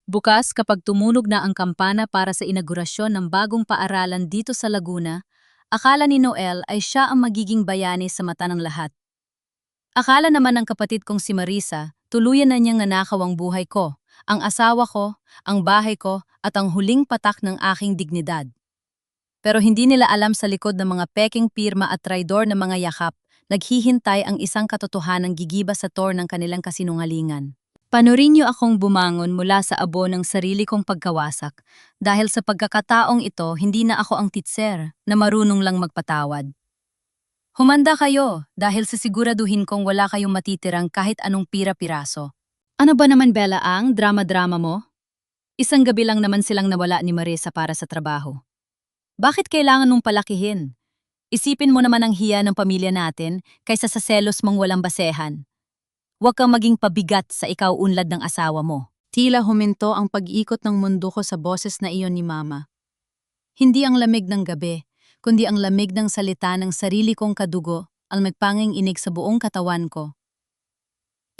Bukas kapag tumunog na ang kampana para sa inaugurasyon ng bagong paaralan dito sa Laguna, akala ni Noel ay siya ang magiging bayani sa mata ng lahat. Akala naman ng kapatid kong si Marisa, tuluyan na niyang nanakaw ang buhay ko, ang asawa ko, ang bahay ko, at ang huling patak ng aking dignidad. Pero hindi nila alam sa likod ng mga peking pirma at traidor na mga yakap, naghihintay ang isang katotohanang gigiba sa tor ng kanilang kasinungalingan. Panurin niyo akong bumangon mula sa abo ng sarili kong pagkawasak, dahil sa pagkakataong ito hindi na ako ang titser na marunong lang magpatawad. Humanda kayo dahil sisiguraduhin kong wala kayong matitirang kahit anong pira-piraso. Ano ba naman Bella ang drama-drama mo? Isang gabi lang naman silang nawala ni Marisa para sa trabaho. Bakit kailangan mong palakihin? Isipin mo naman ang hiya ng pamilya natin kaysa sa selos mong walang basehan. Huwag kang maging pabigat sa ikaw unlad ng asawa mo. Tila huminto ang pag-ikot ng mundo ko sa boses na iyon ni Mama. Hindi ang lamig ng gabi, kundi ang lamig ng salita ng sarili kong kadugo ang nagpanging inig sa buong katawan ko.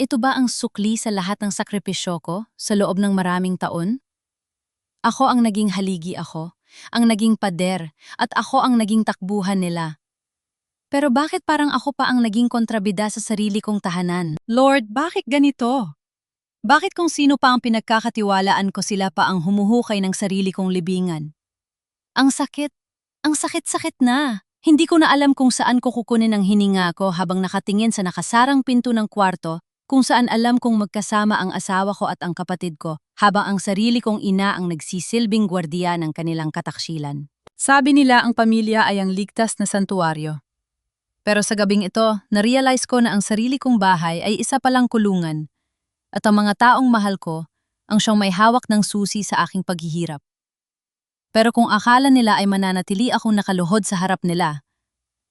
Ito ba ang sukli sa lahat ng sakripisyo ko sa loob ng maraming taon? Ako ang naging haligi ako, ang naging pader, at ako ang naging takbuhan nila. Pero bakit parang ako pa ang naging kontrabida sa sarili kong tahanan? Lord, bakit ganito? Bakit kung sino pa ang pinagkakatiwalaan ko sila pa ang humuhukay ng sarili kong libingan? Ang sakit, ang sakit-sakit na. Hindi ko na alam kung saan ko kukunin ang hininga ko habang nakatingin sa nakasarang pinto ng kwarto, kung saan alam kong magkasama ang asawa ko at ang kapatid ko, habang ang sarili kong ina ang nagsisilbing gwardiya ng kanilang kataksilan. Sabi nila ang pamilya ay ang ligtas na santuwaryo. Pero sa gabing ito, na-realize ko na ang sarili kong bahay ay isa palang kulungan, at ang mga taong mahal ko ang siyang may hawak ng susi sa aking paghihirap. Pero kung akala nila ay mananatili akong nakaluhod sa harap nila,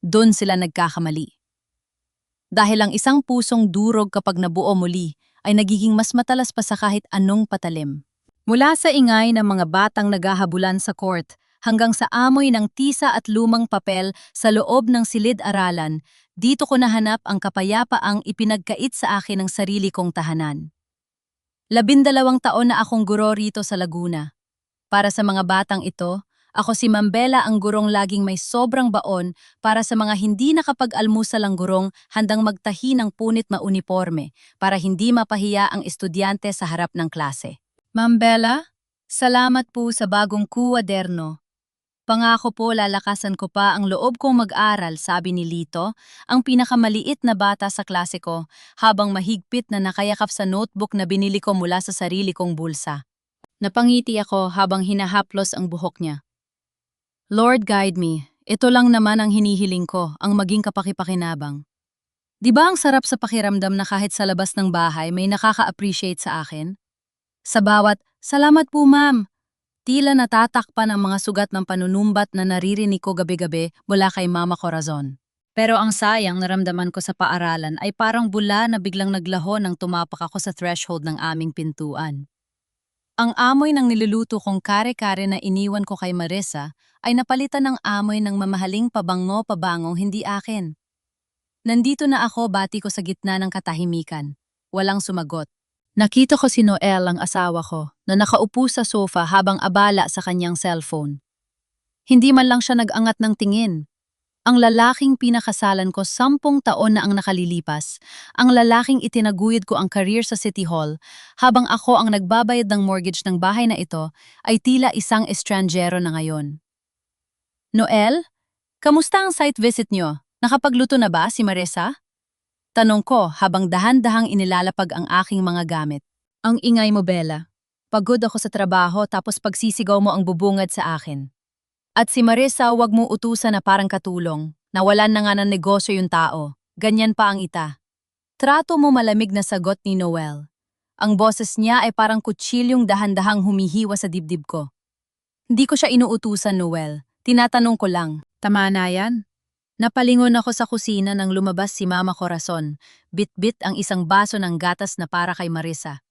doon sila nagkakamali. Dahil ang isang pusong durog kapag nabuo muli ay nagiging mas matalas pa sa kahit anong patalim. Mula sa ingay ng mga batang naghahabulan sa court hanggang sa amoy ng tisa at lumang papel sa loob ng silid-aralan, dito ko nahanap ang kapayapaang ipinagkait sa akin ng sarili kong tahanan. 12 taon na akong guro rito sa Laguna. Para sa mga batang ito, ako si Mambela ang gurong laging may sobrang baon para sa mga hindi nakapag-almusal ang gurong handang magtahi ng punit na uniforme para hindi mapahiya ang estudyante sa harap ng klase. Mambela, salamat po sa bagong kuwaderno. Pangako po lalakasan ko pa ang loob kong mag-aral, sabi ni Lito, ang pinakamaliit na bata sa klase ko, habang mahigpit na nakayakap sa notebook na binili ko mula sa sarili kong bulsa. Napangiti ako habang hinahaplos ang buhok niya. Lord guide me, ito lang naman ang hinihiling ko, ang maging kapakipakinabang. Di ba ang sarap sa pakiramdam na kahit sa labas ng bahay may nakaka-appreciate sa akin? Sa bawat, salamat po ma'am, tila natatakpan ang mga sugat ng panunumbat na naririnig ko gabi-gabi mula kay Mama Corazon. Pero ang sayang naramdaman ko sa paaralan ay parang bula na biglang naglaho nang tumapak ako sa threshold ng aming pintuan. Ang amoy ng niluluto kong kare-kare na iniwan ko kay Marisa ay napalitan ng amoy ng mamahaling pabango-pabangong hindi akin. Nandito na ako, bati ko sa gitna ng katahimikan. Walang sumagot. Nakita ko si Noel, ang asawa ko, na nakaupo sa sofa habang abala sa kanyang cellphone. Hindi man lang siya nag-angat ng tingin. Ang lalaking pinakasalan ko 10 taon na ang nakalilipas, ang lalaking itinaguyod ko ang career sa City Hall, habang ako ang nagbabayad ng mortgage ng bahay na ito, ay tila isang estranjero na ngayon. Noel, kamusta ang site visit nyo? Nakapagluto na ba si Marisa? Tanong ko habang dahan-dahang inilalapag ang aking mga gamit. Ang ingay mo, Bella. Pagod ako sa trabaho tapos pagsisigaw mo ang bubungad sa akin. At si Marisa, wag mo utusan na parang katulong. Nawalan na nga ng negosyo yung tao. Ganyan pa ang ita. Trato mo, malamig na sagot ni Noel. Ang boses niya ay parang kutsilyong dahan-dahang humihiwa sa dibdib ko. Hindi ko siya inuutusan, Noel. Tinatanong ko lang. Tama na yan? Napalingon ako sa kusina nang lumabas si Mama Corazon. Bit-bit ang isang baso ng gatas na para kay Marisa.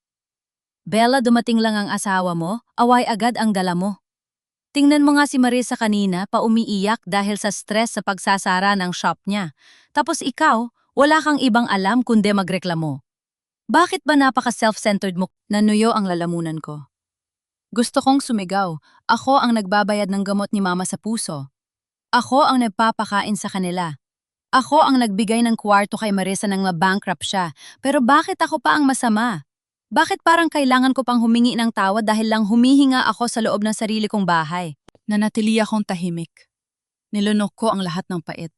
Bella, dumating lang ang asawa mo, away agad ang dala mo. Tingnan mo nga si Marisa kanina, paumiiyak dahil sa stress sa pagsasara ng shop niya. Tapos ikaw, wala kang ibang alam kundi magreklamo. Bakit ba napaka-self-centered mo? Nanuyo ang lalamunan ko. Gusto kong sumigaw. Ako ang nagbabayad ng gamot ni mama sa puso. Ako ang nagpapakain sa kanila. Ako ang nagbigay ng kwarto kay Marissa nang ma-bankrupt siya. Pero bakit ako pa ang masama? Bakit parang kailangan ko pang humingi ng tawad dahil lang humihinga ako sa loob ng sarili kong bahay? Nanatili akong tahimik. Nilunok ko ang lahat ng pait.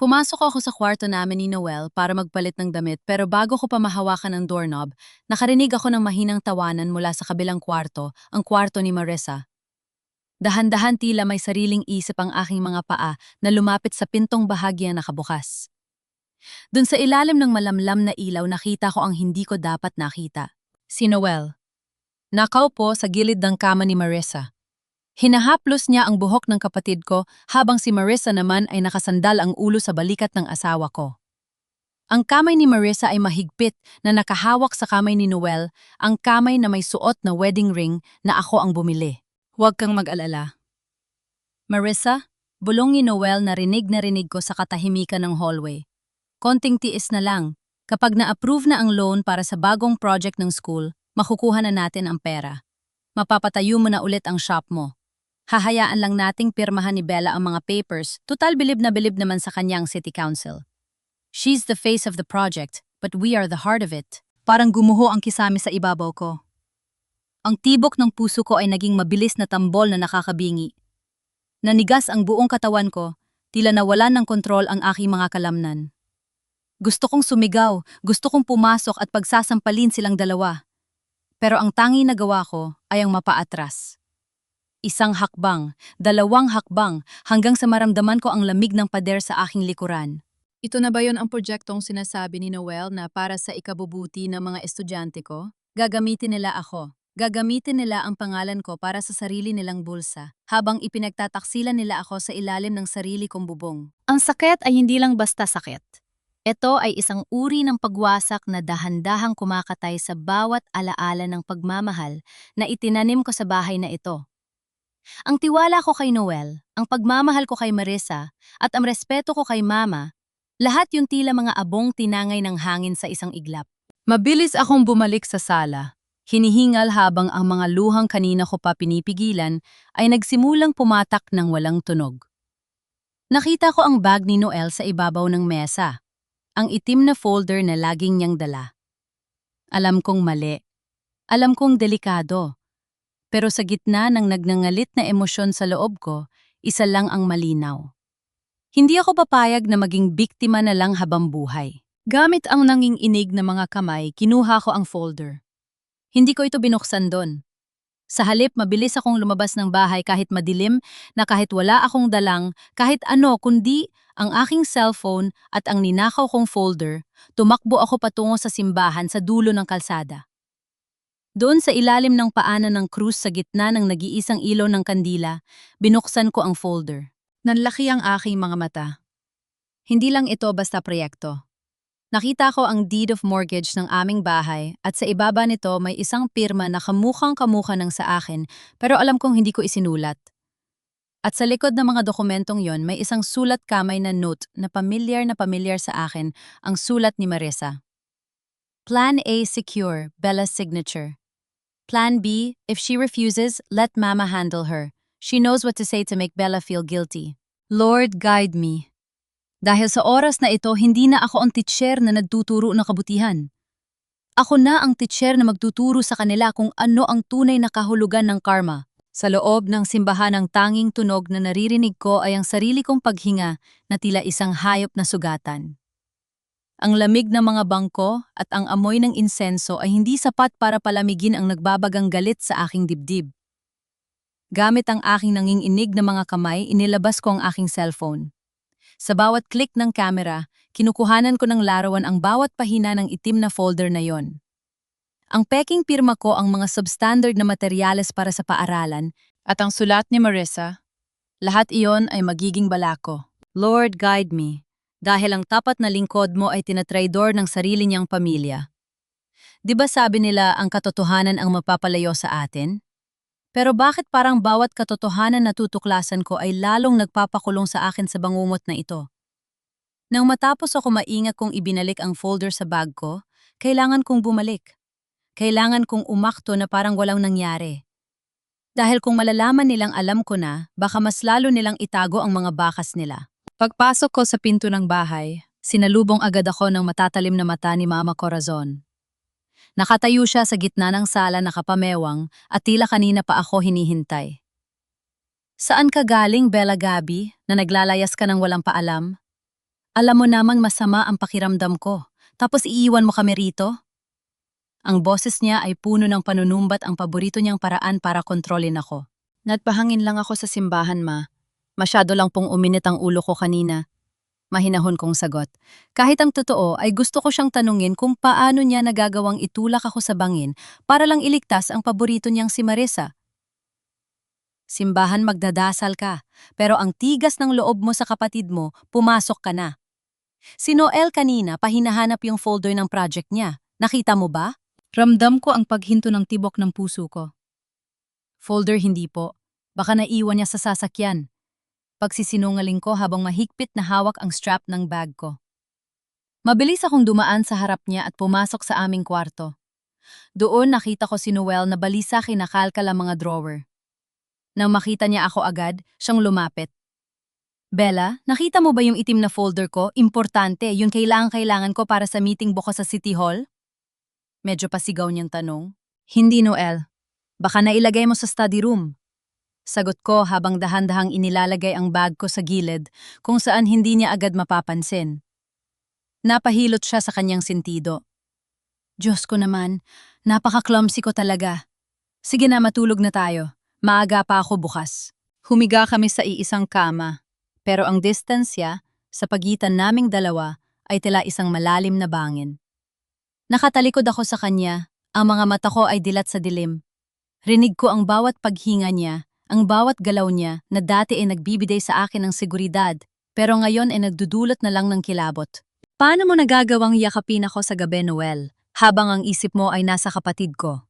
Pumasok ako sa kwarto namin ni Noel para magpalit ng damit pero bago ko pa mahawakan ang doorknob, nakarinig ako ng mahinang tawanan mula sa kabilang kwarto, ang kwarto ni Marissa. Dahan-dahan tila may sariling isip ang aking mga paa na lumapit sa pintong bahagya nakabukas. Doon sa ilalim ng malamlam na ilaw nakita ko ang hindi ko dapat nakita. Si Noel. Nakaupo sa gilid ng kama ni Marissa. Hinahaplos niya ang buhok ng kapatid ko habang si Marissa naman ay nakasandal ang ulo sa balikat ng asawa ko. Ang kamay ni Marissa ay mahigpit na nakahawak sa kamay ni Noel, ang kamay na may suot na wedding ring na ako ang bumili. Huwag kang mag-alala. Marissa, bulong ni Noel na rinig ko sa katahimikan ng hallway. Konting tiis na lang. Kapag na-approve na ang loan para sa bagong project ng school, makukuha na natin ang pera. Mapapatayo mo na ulit ang shop mo. Hahayaan lang nating pirmahan ni Bella ang mga papers, tutal bilib naman sa kanyang city council. She's the face of the project, but we are the heart of it. Parang gumuho ang kisame sa ibabaw ko. Ang tibok ng puso ko ay naging mabilis na tambol na nakakabingi. Nanigas ang buong katawan ko, tila nawalan ng kontrol ang aking mga kalamnan. Gusto kong sumigaw, gusto kong pumasok at pagsasampalin silang dalawa. Pero ang tangi na gawa ko ay ang mapaatras. Isang hakbang, dalawang hakbang, hanggang sa maramdaman ko ang lamig ng pader sa aking likuran. Ito na ba yon ang proyektong sinasabi ni Noel na para sa ikabubuti ng mga estudyante ko? Gagamitin nila ako. Gagamitin nila ang pangalan ko para sa sarili nilang bulsa, habang ipinagtataksilan nila ako sa ilalim ng sarili kong bubong. Ang sakit ay hindi lang basta sakit. Ito ay isang uri ng pagwasak na dahan-dahang kumakatay sa bawat alaala ng pagmamahal na itinanim ko sa bahay na ito. Ang tiwala ko kay Noel, ang pagmamahal ko kay Marissa, at ang respeto ko kay Mama, lahat yung tila mga abong tinangay ng hangin sa isang iglap. Mabilis akong bumalik sa sala. Hinihingal habang ang mga luhang kanina ko pa pinipigilan ay nagsimulang pumatak ng walang tunog. Nakita ko ang bag ni Noel sa ibabaw ng mesa. Ang itim na folder na laging niyang dala. Alam kong mali. Alam kong delikado. Pero sa gitna ng nagngangalit na emosyon sa loob ko, isa lang ang malinaw. Hindi ako papayag na maging biktima na lang habang buhay. Gamit ang nanginginig na mga kamay, kinuha ko ang folder. Hindi ko ito binuksan doon. Sa halip, mabilis akong lumabas ng bahay kahit madilim, na kahit wala akong dalang, kahit ano kundi ang aking cellphone at ang ninakaw kong folder, tumakbo ako patungo sa simbahan sa dulo ng kalsada. Doon sa ilalim ng paanan ng krus sa gitna ng nag-iisang ilaw ng kandila, binuksan ko ang folder. Nanlaki ang aking mga mata. Hindi lang ito basta proyekto. Nakita ko ang deed of mortgage ng aming bahay at sa ibaba nito may isang pirma na kamukhang-kamukha ng sa akin pero alam kong hindi ko isinulat. At sa likod ng mga dokumentong yon may isang sulat kamay na note na pamilyar sa akin, ang sulat ni Marissa. Plan A secure, Bella's signature. Plan B, if she refuses, let Mama handle her. She knows what to say to make Bella feel guilty. Lord, guide me. Dahil sa oras na ito, hindi na ako ang teacher na nagtuturo ng kabutihan. Ako na ang teacher na magtuturo sa kanila kung ano ang tunay na kahulugan ng karma. Sa loob ng simbahan ang tanging tunog na naririnig ko ay ang sarili kong paghinga na tila isang hayop na sugatan. Ang lamig ng mga bangko at ang amoy ng insenso ay hindi sapat para palamigin ang nagbabagang galit sa aking dibdib. Gamit ang aking nanginginig na mga kamay, inilabas ko ang aking cellphone. Sa bawat click ng camera, kinukuhanan ko ng larawan ang bawat pahina ng itim na folder na yon. Ang peking pirma ko ang mga substandard na materyales para sa paaralan at ang sulat ni Marissa, lahat iyon ay magiging balako. Lord, guide me. Dahil ang tapat na lingkod mo ay tinatraidor ng sarili niyang pamilya. Di ba sabi nila ang katotohanan ang mapapalayo sa atin? Pero bakit parang bawat katotohanan na tutuklasan ko ay lalong nagpapakulong sa akin sa bangungot na ito? Nang matapos ako maingat kong ibinalik ang folder sa bag ko, kailangan kong bumalik. Kailangan kong umakto na parang walang nangyari. Dahil kung malalaman nilang alam ko na, baka mas lalo nilang itago ang mga bakas nila. Pagpasok ko sa pinto ng bahay, sinalubong agad ako ng matatalim na mata ni Mama Corazon. Nakatayo siya sa gitna ng sala nakapamewang at tila kanina pa ako hinihintay. Saan ka galing, Bella Gabi, na naglalayas ka ng walang paalam? Alam mo namang masama ang pakiramdam ko, tapos iiwan mo kami rito? Ang boses niya ay puno ng panunumbat, ang paborito niyang paraan para kontrolin ako. Nagpahangin lang ako sa simbahan, ma. Masyado lang pong uminit ang ulo ko kanina. Mahinahon kong sagot. Kahit ang totoo ay gusto ko siyang tanungin kung paano niya nagagawang itulak ako sa bangin para lang iligtas ang paborito niyang si Marissa. Simbahan magdadasal ka, pero ang tigas ng loob mo sa kapatid mo, pumasok ka na. Si Noel kanina pahinahanap yung folder ng project niya. Nakita mo ba? Ramdam ko ang paghinto ng tibok ng puso ko. Folder hindi po. Baka naiwan niya sa sasakyan. Pagsisinungaling ko habang mahigpit na hawak ang strap ng bag ko. Mabilis akong dumaan sa harap niya at pumasok sa aming kwarto. Doon nakita ko si Noel na balisa kinakalkal ang mga drawer. Nang makita niya ako agad, siyang lumapit. Bella, nakita mo ba yung itim na folder ko? Importante, yun kailangan ko para sa meeting bukas sa City Hall? Medyo pasigaw niyang tanong. Hindi, Noel. Baka nailagay mo sa study room. Sagot ko habang dahan-dahang inilalagay ang bag ko sa gilid kung saan hindi niya agad mapapansin. Napahilot siya sa kanyang sentido. Diyos ko naman, napaka-clumsy ko talaga. Sige na, matulog na tayo. Maaga pa ako bukas. Humiga kami sa iisang kama, pero ang distansya sa pagitan naming dalawa ay tila isang malalim na bangin. Nakatalikod ako sa kanya, ang mga mata ko ay dilat sa dilim. Rinig ko ang bawat paghinga niya, ang bawat galaw niya na dati ay nagbibigay sa akin ng seguridad, pero ngayon ay nagdudulot na lang ng kilabot. Paano mo nagagawang yakapin ako sa gabi, Noel, habang ang isip mo ay nasa kapatid ko?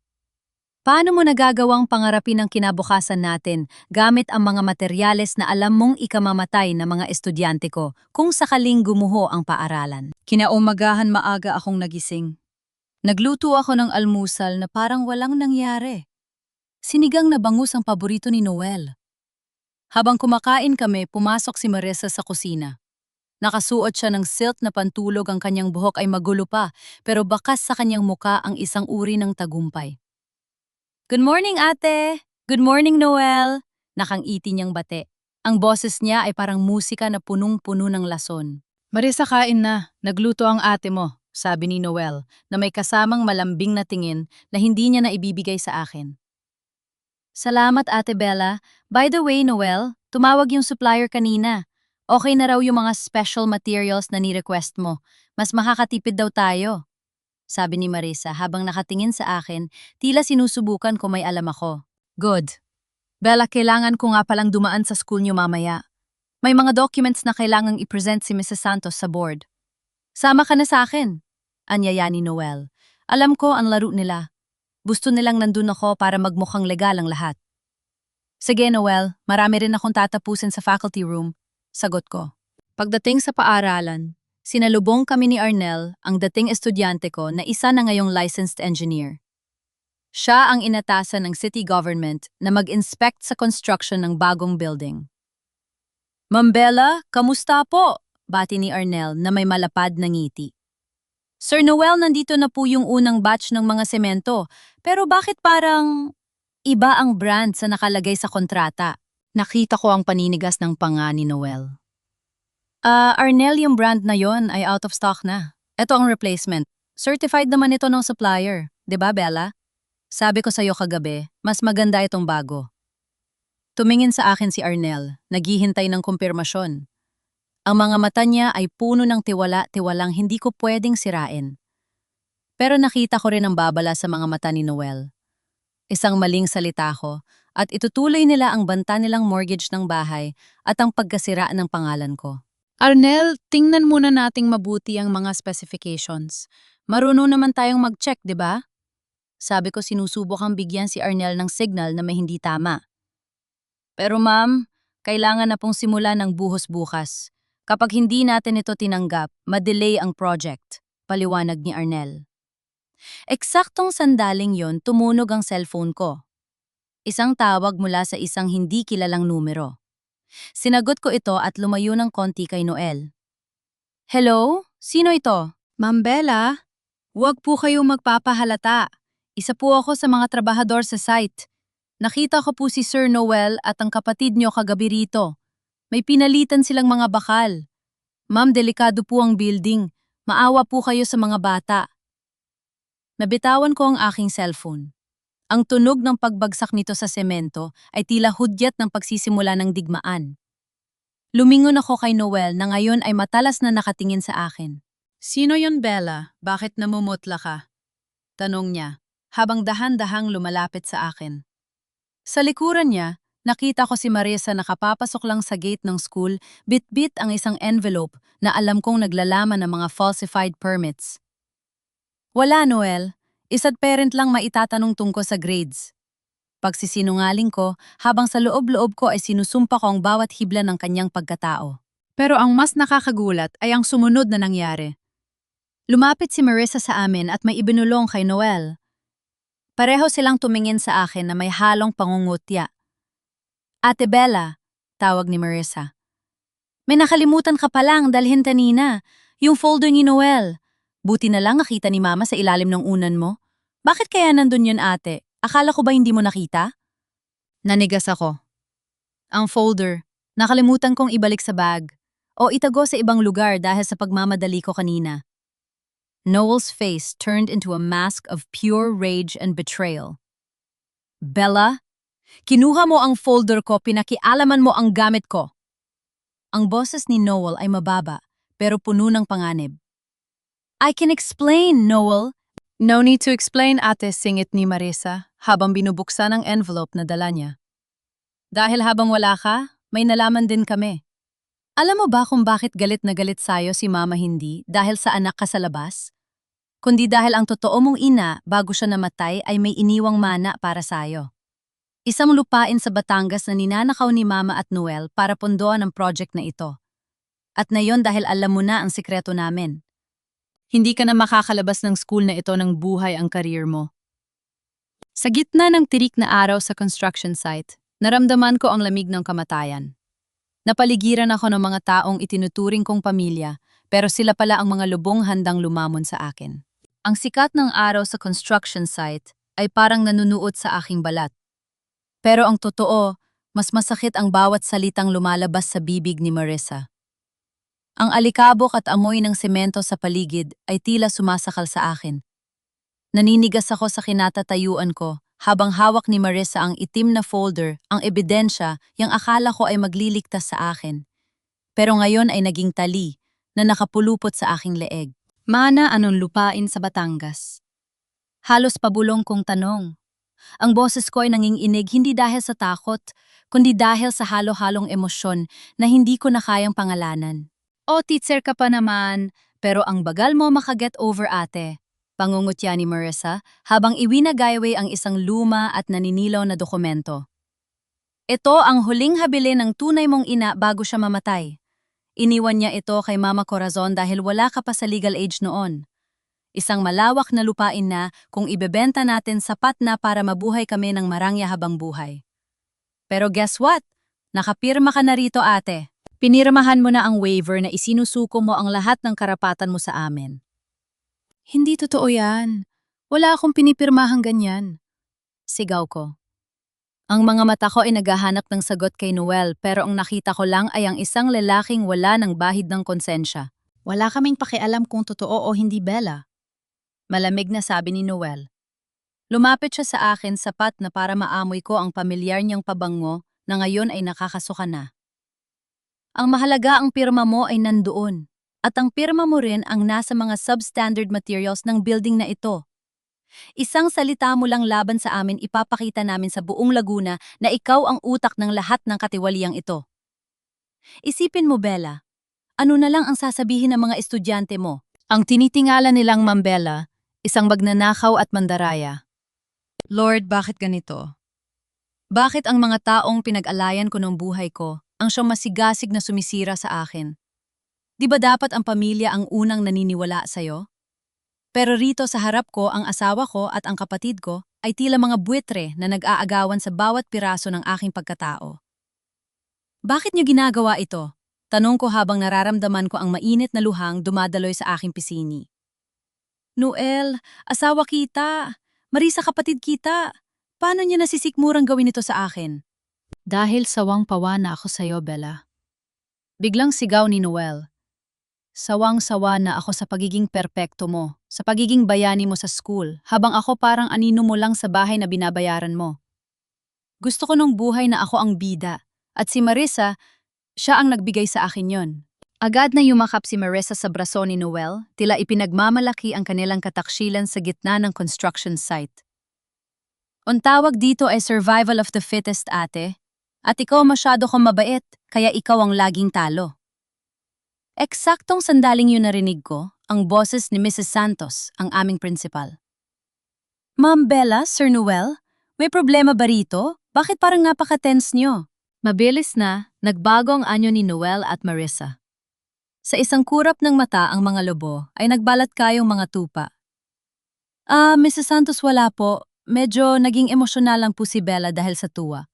Paano mo nagagawang pangarapin ang kinabukasan natin gamit ang mga materyales na alam mong ikamamatay na mga estudyante ko kung sakaling gumuho ang paaralan? Kinaumagahan maaga akong nagising. Nagluto ako ng almusal na parang walang nangyari. Sinigang na bangus ang paborito ni Noel. Habang kumakain kami, pumasok si Marissa sa kusina. Nakasuot siya ng silk na pantulog, ang kanyang buhok ay magulo pa, pero bakas sa kanyang muka ang isang uri ng tagumpay. Good morning, ate! Good morning, Noel! Nakangiti niyang bate. Ang boses niya ay parang musika na punong-puno ng lason. Marissa, kain na. Nagluto ang ate mo, sabi ni Noel, na may kasamang malambing na tingin na hindi niya na ibibigay sa akin. Salamat, Ate Bella. By the way, Noel, tumawag yung supplier kanina. Okay na raw yung mga special materials na ni-request mo. Mas makakatipid daw tayo, sabi ni Marissa habang nakatingin sa akin, tila sinusubukan kung may alam ako. Good. Bella, kailangan ko nga palang dumaan sa school niyo mamaya. May mga documents na kailangang i-present si Mrs. Santos sa board. Sama ka na sa akin, anyaya ni Noel. Alam ko ang laro nila. Gusto nilang nandun ako para magmukhang legal ang lahat. Sige, Noel, marami rin akong tatapusin sa faculty room, sagot ko. Pagdating sa paaralan, sinalubong kami ni Arnel, ang dating estudyante ko na isa na ngayong licensed engineer. Siya ang inatasan ng city government na mag-inspect sa construction ng bagong building. Ma'am Bella, kamusta po? Bati ni Arnel na may malapad na ngiti. Sir Noel, nandito na po yung unang batch ng mga semento, pero bakit parang iba ang brand sa nakalagay sa kontrata? Nakita ko ang paninigas ng panga ni Noel. Arnel, yung brand na yon ay out of stock na. Ito ang replacement. Certified naman ito ng supplier, 'di ba, Bella? Sabi ko sa'yo kagabi, mas maganda itong bago. Tumingin sa akin si Arnel, naghihintay ng kumpirmasyon. Ang mga mata niya ay puno ng tiwalang hindi ko pwedeng sirain. Pero nakita ko rin ang babala sa mga mata ni Noel. Isang maling salita ko, at itutuloy nila ang banta nilang mortgage ng bahay at ang pagkasira ng pangalan ko. Arnel, tingnan muna nating mabuti ang mga specifications. Marunong naman tayong mag-check, di ba? Sabi ko, sinusubukang bigyan si Arnel ng signal na may hindi tama. Pero ma'am, kailangan na pong simula ng buhos bukas. Kapag hindi natin ito tinanggap, madelay ang project, paliwanag ni Arnel. Eksaktong sandaling yon tumunog ang cellphone ko. Isang tawag mula sa isang hindi kilalang numero. Sinagot ko ito at lumayo ng konti kay Noel. Hello? Sino ito? Ma'am Bella, huwag po kayong magpapahalata. Isa po ako sa mga trabahador sa site. Nakita ko po si Sir Noel at ang kapatid niyo kagabi rito. May pinalitan silang mga bakal. Ma'am, delikado po ang building. Maawa po kayo sa mga bata. Nabitawan ko ang aking cellphone. Ang tunog ng pagbagsak nito sa semento ay tila hudyat ng pagsisimula ng digmaan. Lumingon ako kay Noel na ngayon ay matalas na nakatingin sa akin. Sino yon, Bella? Bakit namumutla ka? Tanong niya, habang dahan-dahang lumalapit sa akin. Sa likuran niya, nakita ko si Marisa nakapapasok lang sa gate ng school, bit-bit ang isang envelope na alam kong naglalaman ng mga falsified permits. Wala, Noel. Isa't parent lang maitatanong tungkol sa grades. Pagsisinungaling ko, habang sa loob-loob ko ay sinusumpa ko ang bawat hibla ng kanyang pagkatao. Pero ang mas nakakagulat ay ang sumunod na nangyari. Lumapit si Marisa sa amin at may ibinulong kay Noel. Pareho silang tumingin sa akin na may halong pangungutya. Ate Bella, tawag ni Marisa. May nakalimutan ka palang dalhin kanina, yung folder ni Noel. Buti na lang nakita ni Mama sa ilalim ng unan mo. Bakit kaya nandun yun, ate? Akala ko ba hindi mo nakita? Nanigas ako. Ang folder, nakalimutan kong ibalik sa bag o itago sa ibang lugar dahil sa pagmamadali ko kanina. Noel's face turned into a mask of pure rage and betrayal. Bella, kinuha mo ang folder ko, pinakialaman mo ang gamit ko. Ang boses ni Noel ay mababa, pero puno ng panganib. I can explain, Noel. No need to explain, ate, singit ni Marisa habang binubuksan ang envelope na dala niya. Dahil habang wala ka, may nalaman din kami. Alam mo ba kung bakit galit na galit sa'yo si Mama hindi dahil sa anak ka sa labas? Kundi dahil ang totoo mong ina bago siya namatay ay may iniwang mana para sa'yo. Isang lupain sa Batangas na ninanakaw ni Mama at Noel para pondohan ang project na ito. At na yon dahil alam mo na ang sikreto namin. Hindi ka na makakalabas ng school na ito ng buhay ang career mo. Sa gitna ng tirik na araw sa construction site, naramdaman ko ang lamig ng kamatayan. Napaligiran ako ng mga taong itinuturing kong pamilya, pero sila pala ang mga lubong handang lumamon sa akin. Ang sikat ng araw sa construction site ay parang nanunuot sa aking balat. Pero ang totoo, mas masakit ang bawat salitang lumalabas sa bibig ni Marisa. Ang alikabok at amoy ng semento sa paligid ay tila sumasakal sa akin. Naninigas ako sa kinatatayuan ko habang hawak ni Marisa ang itim na folder, ang ebidensya, yang akala ko ay magliligtas sa akin. Pero ngayon ay naging tali na nakapulupot sa aking leeg. Mana anong lupain sa Batangas? Halos pabulong kong tanong. Ang boses ko ay nanginginig hindi dahil sa takot, kundi dahil sa halo-halong emosyon na hindi ko na kayang pangalanan. O teacher ka pa naman, pero ang bagal mo makaget over, ate. Pangungutya ni Marisa habang iwinagayway ang isang luma at naninilaw na dokumento. Ito ang huling habilin ng tunay mong ina bago siya mamatay. Iniwan niya ito kay Mama Corazon dahil wala ka pa sa legal age noon. Isang malawak na lupain na kung ibebenta natin sapat na para mabuhay kami ng marangya habang buhay. Pero guess what? Nakapirma ka na rito, ate. Pinirmahan mo na ang waiver na isinusuko mo ang lahat ng karapatan mo sa amin. Hindi totoo yan. Wala akong pinipirmahang ganyan. Sigaw ko. Ang mga mata ko ay naghahanap ng sagot kay Noel pero ang nakita ko lang ay ang isang lalaking wala ng bahid ng konsensya. Wala kaming pakialam kung totoo o hindi, Bella. Malamig na sabi ni Noel. Lumapit siya sa akin sapat na para maamoy ko ang pamilyar niyang pabango na ngayon ay nakakasuka na. Ang mahalaga ang pirma mo ay nandoon, at ang pirma mo rin ang nasa mga substandard materials ng building na ito. Isang salita mo lang laban sa amin ipapakita namin sa buong Laguna na ikaw ang utak ng lahat ng katiwaliang ito. Isipin mo, Bella, ano na lang ang sasabihin ng mga estudyante mo? Ang tinitingala nilang Ma'am Bella, isang magnanakaw at mandaraya. Lord, bakit ganito? Bakit ang mga taong pinag-alayan ko ng buhay ko ang siyang masigasig na sumisira sa akin? Di ba dapat ang pamilya ang unang naniniwala sa'yo? Pero rito sa harap ko ang asawa ko at ang kapatid ko ay tila mga buwitre na nag-aagawan sa bawat piraso ng aking pagkatao. Bakit niyo ginagawa ito? Tanong ko habang nararamdaman ko ang mainit na luhang dumadaloy sa aking pisini. Noel, asawa kita. Marisa, kapatid kita. Paano niya nasisikmurang gawin ito sa akin? Dahil sawang-pawa na ako sa'yo, Bella. Biglang sigaw ni Noel. Sawang-sawa na ako sa pagiging perpekto mo, sa pagiging bayani mo sa school, habang ako parang anino mo lang sa bahay na binabayaran mo. Gusto ko nung buhay na ako ang bida, at si Marisa, siya ang nagbigay sa akin yon. Agad na yumakap si Marisa sa braso ni Noel, tila ipinagmamalaki ang kanilang kataksilan sa gitna ng construction site. Ang tawag dito ay survival of the fittest, ate. At ikaw masyado kang mabait, kaya ikaw ang laging talo. Eksaktong sandaling yun narinig ko, ang boses ni Mrs. Santos, ang aming principal. Ma'am Bella, Sir Noel, may problema ba rito? Bakit parang napaka-tense nyo? Mabilis na, nagbago ang anyo ni Noel at Marisa. Sa isang kurap ng mata ang mga lobo ay nagbalat kayong mga tupa. Mrs. Santos, wala po. Medyo naging emosyonal lang po si Bella dahil sa tuwa.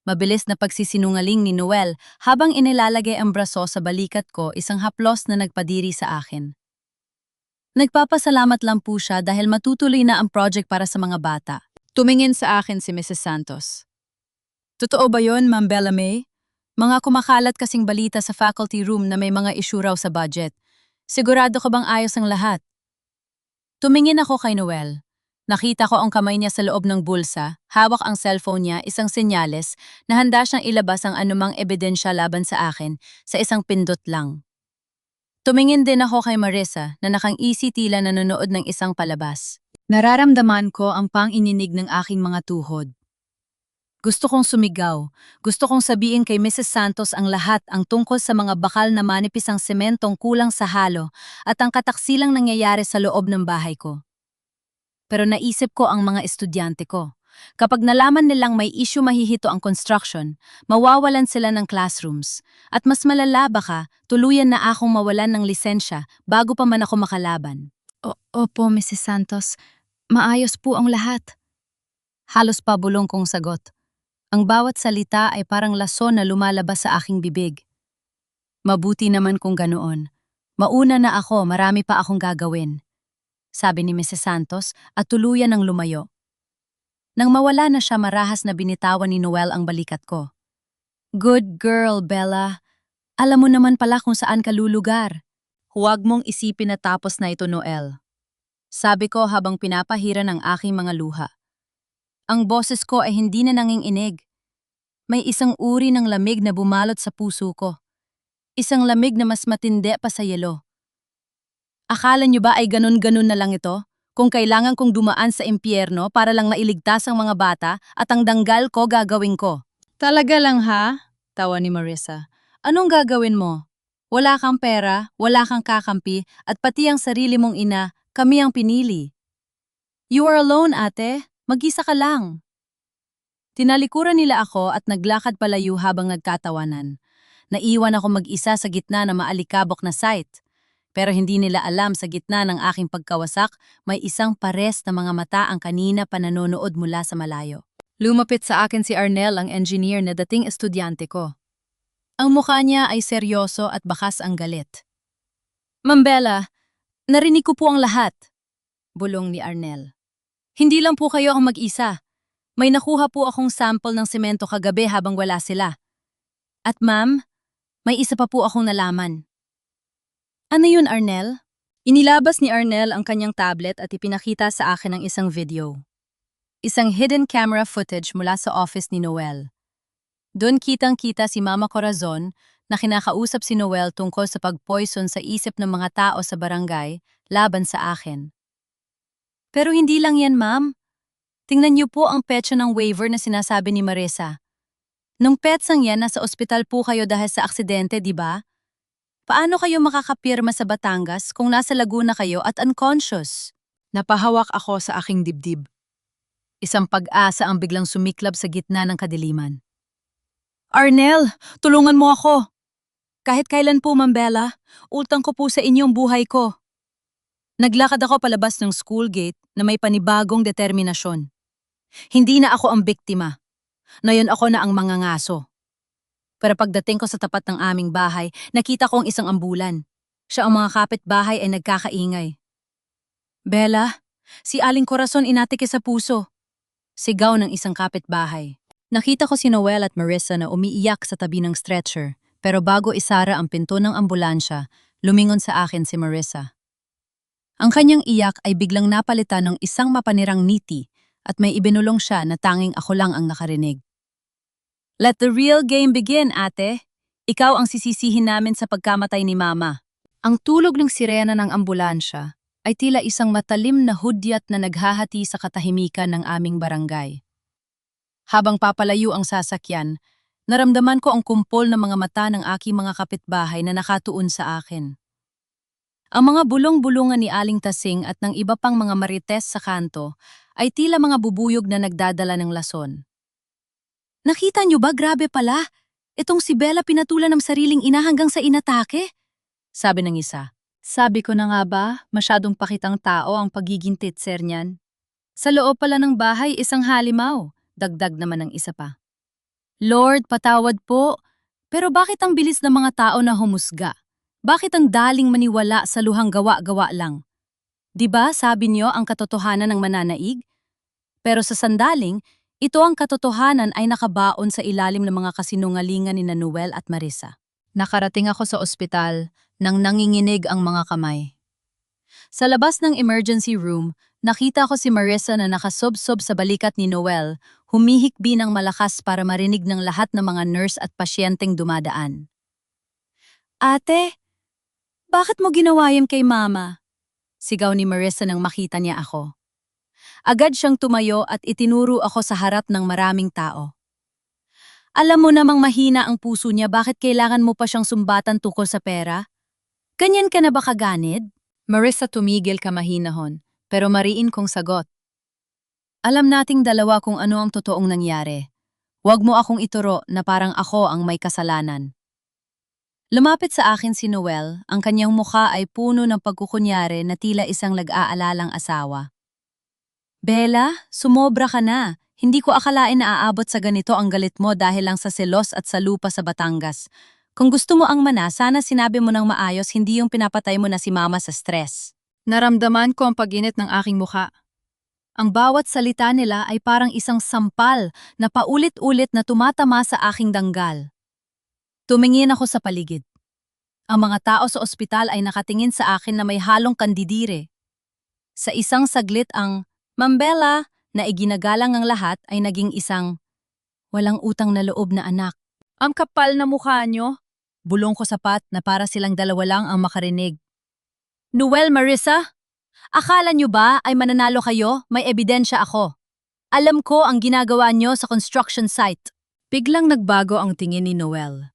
Mabilis na pagsisinungaling ni Noel habang inilalagay ang braso sa balikat ko, isang haplos na nagpadiri sa akin. Nagpapasalamat lang po siya dahil matutuloy na ang project para sa mga bata. Tumingin sa akin si Mrs. Santos. Totoo ba yon, Ma'am Bella May? Mga kumakalat kasing balita sa faculty room na may mga issue raw sa budget. Sigurado ka bang ayos ang lahat? Tumingin ako kay Noel. Nakita ko ang kamay niya sa loob ng bulsa, hawak ang cellphone niya, isang senyales na handa siyang ilabas ang anumang ebidensya laban sa akin sa isang pindot lang. Tumingin din ako kay Marisa na nakang-isi tila nanonood ng isang palabas. Nararamdaman ko ang pang-ininig ng aking mga tuhod. Gusto kong sumigaw. Gusto kong sabihin kay Mrs. Santos ang lahat ang tungkol sa mga bakal na manipisang sementong kulang sa halo at ang kataksilang nangyayari sa loob ng bahay ko. Pero naisip ko ang mga estudyante ko. Kapag nalaman nilang may issue mahihito ang construction, mawawalan sila ng classrooms. At mas malala baka, tuluyan na akong mawalan ng lisensya bago pa man ako makalaban. Opo, Mrs. Santos. Maayos po ang lahat. Halos pabulong kong sagot. Ang bawat salita ay parang lason na lumalabas sa aking bibig. Mabuti naman kung ganoon. Mauna na ako, marami pa akong gagawin. Sabi ni Mrs. Santos at tuluyan ng lumayo. Nang mawala na siya, marahas na binitawan ni Noel ang balikat ko. Good girl, Bella. Alam mo naman pala kung saan ka lulugar. Huwag mong isipin na tapos na ito, Noel. Sabi ko habang pinapahira ng aking mga luha. Ang boses ko ay hindi na nanginginig. May isang uri ng lamig na bumalot sa puso ko. Isang lamig na mas matindi pa sa yelo. Akala niyo ba ay ganun-ganun na lang ito? Kung kailangan kong dumaan sa impyerno para lang mailigtas ang mga bata at ang danggal ko gagawin ko. Talaga lang ha? Tawa ni Marisa. Anong gagawin mo? Wala kang pera, wala kang kakampi, at pati ang sarili mong ina, kami ang pinili. You are alone, ate. Mag-isa ka lang. Tinalikuran nila ako at naglakad palayo habang nagkatawanan. Naiwan ako mag-isa sa gitna ng maalikabok na site. Pero hindi nila alam sa gitna ng aking pagkawasak, may isang pares na mga mata ang kanina pa nanonood mula sa malayo. Lumapit sa akin si Arnel, ang engineer na dating estudyante ko. Ang mukha niya ay seryoso at bakas ang galit. Ma'am Bella, narinig ko po ang lahat, bulong ni Arnel. Hindi lang po kayo ang mag-isa. May nakuha po akong sample ng semento kagabi habang wala sila. At ma'am, may isa pa po akong nalaman. Ano yun, Arnel? Inilabas ni Arnel ang kanyang tablet at ipinakita sa akin ang isang video. Isang hidden camera footage mula sa office ni Noel. Doon kitang-kita si Mama Corazon na kinakausap si Noel tungkol sa pag-poison sa isip ng mga tao sa barangay laban sa akin. Pero hindi lang yan, ma'am. Tingnan niyo po ang petsa ng waiver na sinasabi ni Marisa. Nung petsang yan, nasa ospital po kayo dahil sa aksidente, di ba? Paano kayo makakapirma sa Batangas kung nasa Laguna kayo at unconscious? Napahawak ako sa aking dibdib. Isang pag-asa ang biglang sumiklab sa gitna ng kadiliman. Arnel, tulungan mo ako. Kahit kailan po, Ma'am Bella, utang ko po sa inyong buhay ko. Naglakad ako palabas ng school gate na may panibagong determinasyon. Hindi na ako ang biktima. Ngayon ako na ang mangangaso. Pero pagdating ko sa tapat ng aming bahay, nakita ko ang isang ambulan. Siya ang mga kapitbahay ay nagkakaingay. Bella, si Aling Corazon inatike sa puso. Sigaw ng isang kapitbahay. Nakita ko si Noel at Marissa na umiiyak sa tabi ng stretcher, pero bago isara ang pinto ng ambulansya, lumingon sa akin si Marissa. Ang kanyang iyak ay biglang napalitan ng isang mapanirang ngiti at may ibinulong siya na tanging ako lang ang nakarinig. Let the real game begin, ate. Ikaw ang sisisihin namin sa pagkamatay ni Mama. Ang tulog ng sirena ng ambulansya ay tila isang matalim na hudyat na naghahati sa katahimikan ng aming barangay. Habang papalayo ang sasakyan, naramdaman ko ang kumpol ng mga mata ng aking mga kapitbahay na nakatuon sa akin. Ang mga bulong-bulungan ni Aling Tasing at ng iba pang mga marites sa kanto ay tila mga bubuyog na nagdadala ng lason. Nakita niyo ba, grabe pala? Itong si Bella pinatulan ng sariling ina hanggang sa inatake? Sabi ng isa. Sabi ko na nga ba, masyadong pakitang tao ang pagiging titser niyan. Sa loob pala ng bahay, isang halimaw. Dagdag naman ng isa pa. Lord, patawad po. Pero bakit ang bilis ng mga tao na humusga? Bakit ang daling maniwala sa luhang gawa-gawa lang? Diba sabi niyo ang katotohanan ng mananaig? Pero sa sandaling, ito ang katotohanan ay nakabaon sa ilalim ng mga kasinungalingan ni Noel at Marissa. Nakarating ako sa ospital nang nanginginig ang mga kamay. Sa labas ng emergency room, nakita ko si Marissa na nakasobsob sa balikat ni Noel, humihikbi ng malakas para marinig ng lahat ng mga nurse at pasyenteng dumadaan. Ate, bakit mo ginawa yan kay Mama? Sigaw ni Marissa nang makita niya ako. Agad siyang tumayo at itinuro ako sa harap ng maraming tao. Alam mo namang mahina ang puso niya, bakit kailangan mo pa siyang sumbatan tungkol sa pera? Ganyan ka na ba kaganid? Marissa, tumigil ka mahinahon, pero mariin kong sagot. Alam nating dalawa kung ano ang totoong nangyari. Huwag mo akong ituro na parang ako ang may kasalanan. Lumapit sa akin si Noel, ang kanyang mukha ay puno ng pagkukunyari na tila isang nag-aalalang asawa. Bella, sumobra ka na. Hindi ko akalain na aabot sa ganito ang galit mo dahil lang sa selos at sa lupa sa Batangas. Kung gusto mo ang mana, sana sinabi mo ng maayos, hindi yung pinapatay mo na si Mama sa stress. Naramdaman ko ang pag-init ng aking mukha. Ang bawat salita nila ay parang isang sampal na paulit-ulit na tumatama sa aking danggal. Tumingin ako sa paligid. Ang mga tao sa ospital ay nakatingin sa akin na may halong kandidire. Sa isang saglit ang Ma'am Bella na iginagalang ang lahat ay naging isang walang utang na loob na anak. Ang kapal na mukha niyo. Bulong ko sapat na para silang dalawa lang ang makarinig. Noel, Marissa, akala niyo ba ay mananalo kayo? May ebidensya ako. Alam ko ang ginagawa niyo sa construction site. Biglang nagbago ang tingin ni Noel.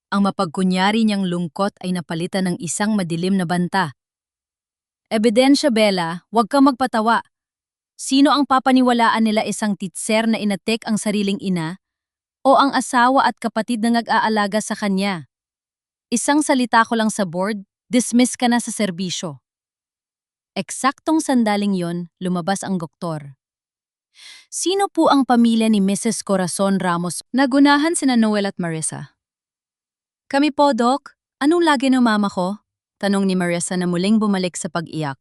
Ang mapagkunyari niyang lungkot ay napalitan ng isang madilim na banta. Ebidensya, Bella, huwag kang magpatawa. Sino ang papaniwalaan nila, isang titser na inatek ang sariling ina o ang asawa at kapatid na nag-aalaga sa kanya? Isang salita ko lang sa board, dismiss ka na sa serbisyo. Eksaktong sandaling yon, lumabas ang doktor. Sino po ang pamilya ni Mrs. Corazon Ramos? Nagunahan sina Noel at Marissa. Kami po, Doc. Anong lagi ng mama ko? Tanong ni Marissa na muling bumalik sa pag-iyak.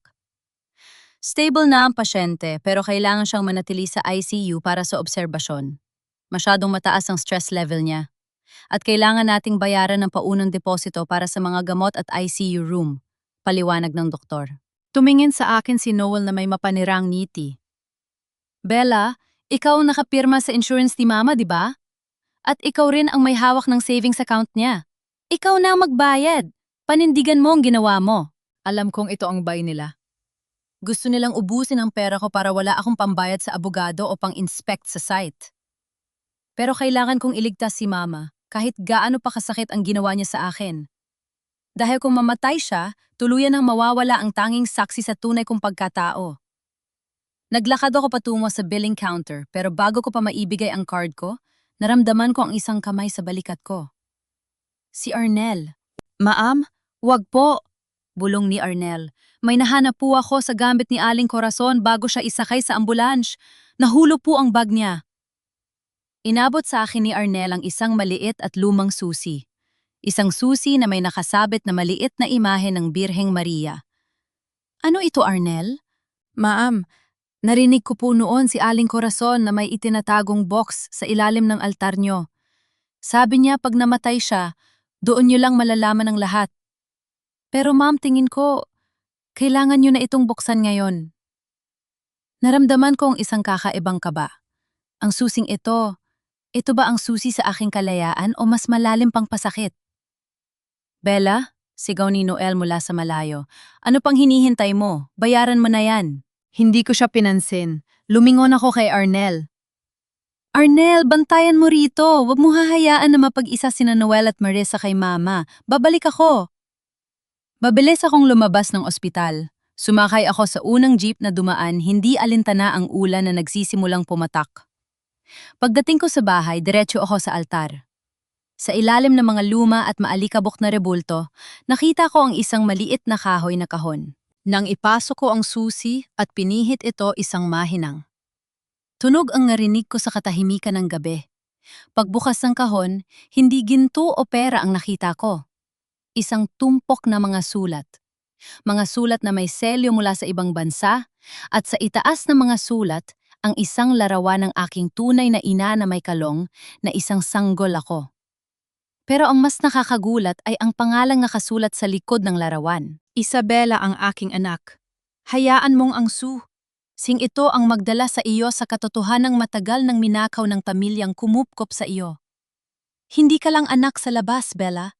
Stable na ang pasyente pero kailangan siyang manatili sa ICU para sa obserbasyon. Masyadong mataas ang stress level niya. At kailangan nating bayaran ng paunang deposito para sa mga gamot at ICU room, paliwanag ng doktor. Tumingin sa akin si Noel na may mapanirang ngiti. Bella, ikaw ang nakapirma sa insurance ni Mama, di ba? At ikaw rin ang may hawak ng savings account niya. Ikaw na ang magbayad. Panindigan mo ang ginawa mo. Alam kong ito ang bay nila. Gusto nilang ubusin ang pera ko para wala akong pambayad sa abogado o pang-inspect sa site. Pero kailangan kong iligtas si Mama. Kahit gaano pa kasakit ang ginawa niya sa akin. Dahil kung mamatay siya, tuluyan ang mawawala ang tanging saksi sa tunay kong pagkatao. Naglakad ako patungo sa billing counter pero bago ko pa maibigay ang card ko, naramdaman ko ang isang kamay sa balikat ko. Si Arnel. Ma'am, wag po. Bulong ni Arnel. May nahanap po ako sa gamit ni Aling Corazon bago siya isakay sa ambulans. Nahulog po ang bag niya. Inabot sa akin ni Arnel ang isang maliit at lumang susi. Isang susi na may nakasabit na maliit na imahe ng Birheng Maria. Ano ito, Arnel? Ma'am, narinig ko po noon si Aling Corazon na may itinatagong box sa ilalim ng altar nyo. Sabi niya pag namatay siya, doon nyo lang malalaman ang lahat. Pero ma'am, tingin ko, kailangan nyo na itong buksan ngayon. Naramdaman ko ang isang kakaibang kaba. Ang susing ito ba ang susi sa aking kalayaan o mas malalim pang pasakit? Bella, sigaw ni Noel mula sa malayo. Ano pang hinihintay mo? Bayaran mo na yan. Hindi ko siya pinansin. Lumingon ako kay Arnel. Arnel, bantayan mo rito. Huwag mo hahayaan na mapag-isa sina Noel at Marissa kay Mama. Babalik ako. Mabilis akong lumabas ng ospital. Sumakay ako sa unang jeep na dumaan, hindi alintana ang ulan na nagsisimulang pumatak. Pagdating ko sa bahay, diretso ako sa altar. Sa ilalim ng mga luma at maalikabok na rebulto, nakita ko ang isang maliit na kahoy na kahon. Nang ipasok ko ang susi at pinihit ito isang mahinang. Tunog ang narinig ko sa katahimikan ng gabi. Pagbukas ng kahon, hindi ginto o pera ang nakita ko. Isang tumpok na mga sulat. Mga sulat na may selyo mula sa ibang bansa at sa itaas ng mga sulat, ang isang larawan ng aking tunay na ina na may kalong na isang sanggol ako. Pero ang mas nakakagulat ay ang pangalang nakasulat sa likod ng larawan. Isabela ang aking anak. Hayaan mong ang sing ito ang magdala sa iyo sa katotohanang matagal ng minakaw ng pamilyang kumupkop sa iyo. Hindi ka lang anak sa labas, Bella.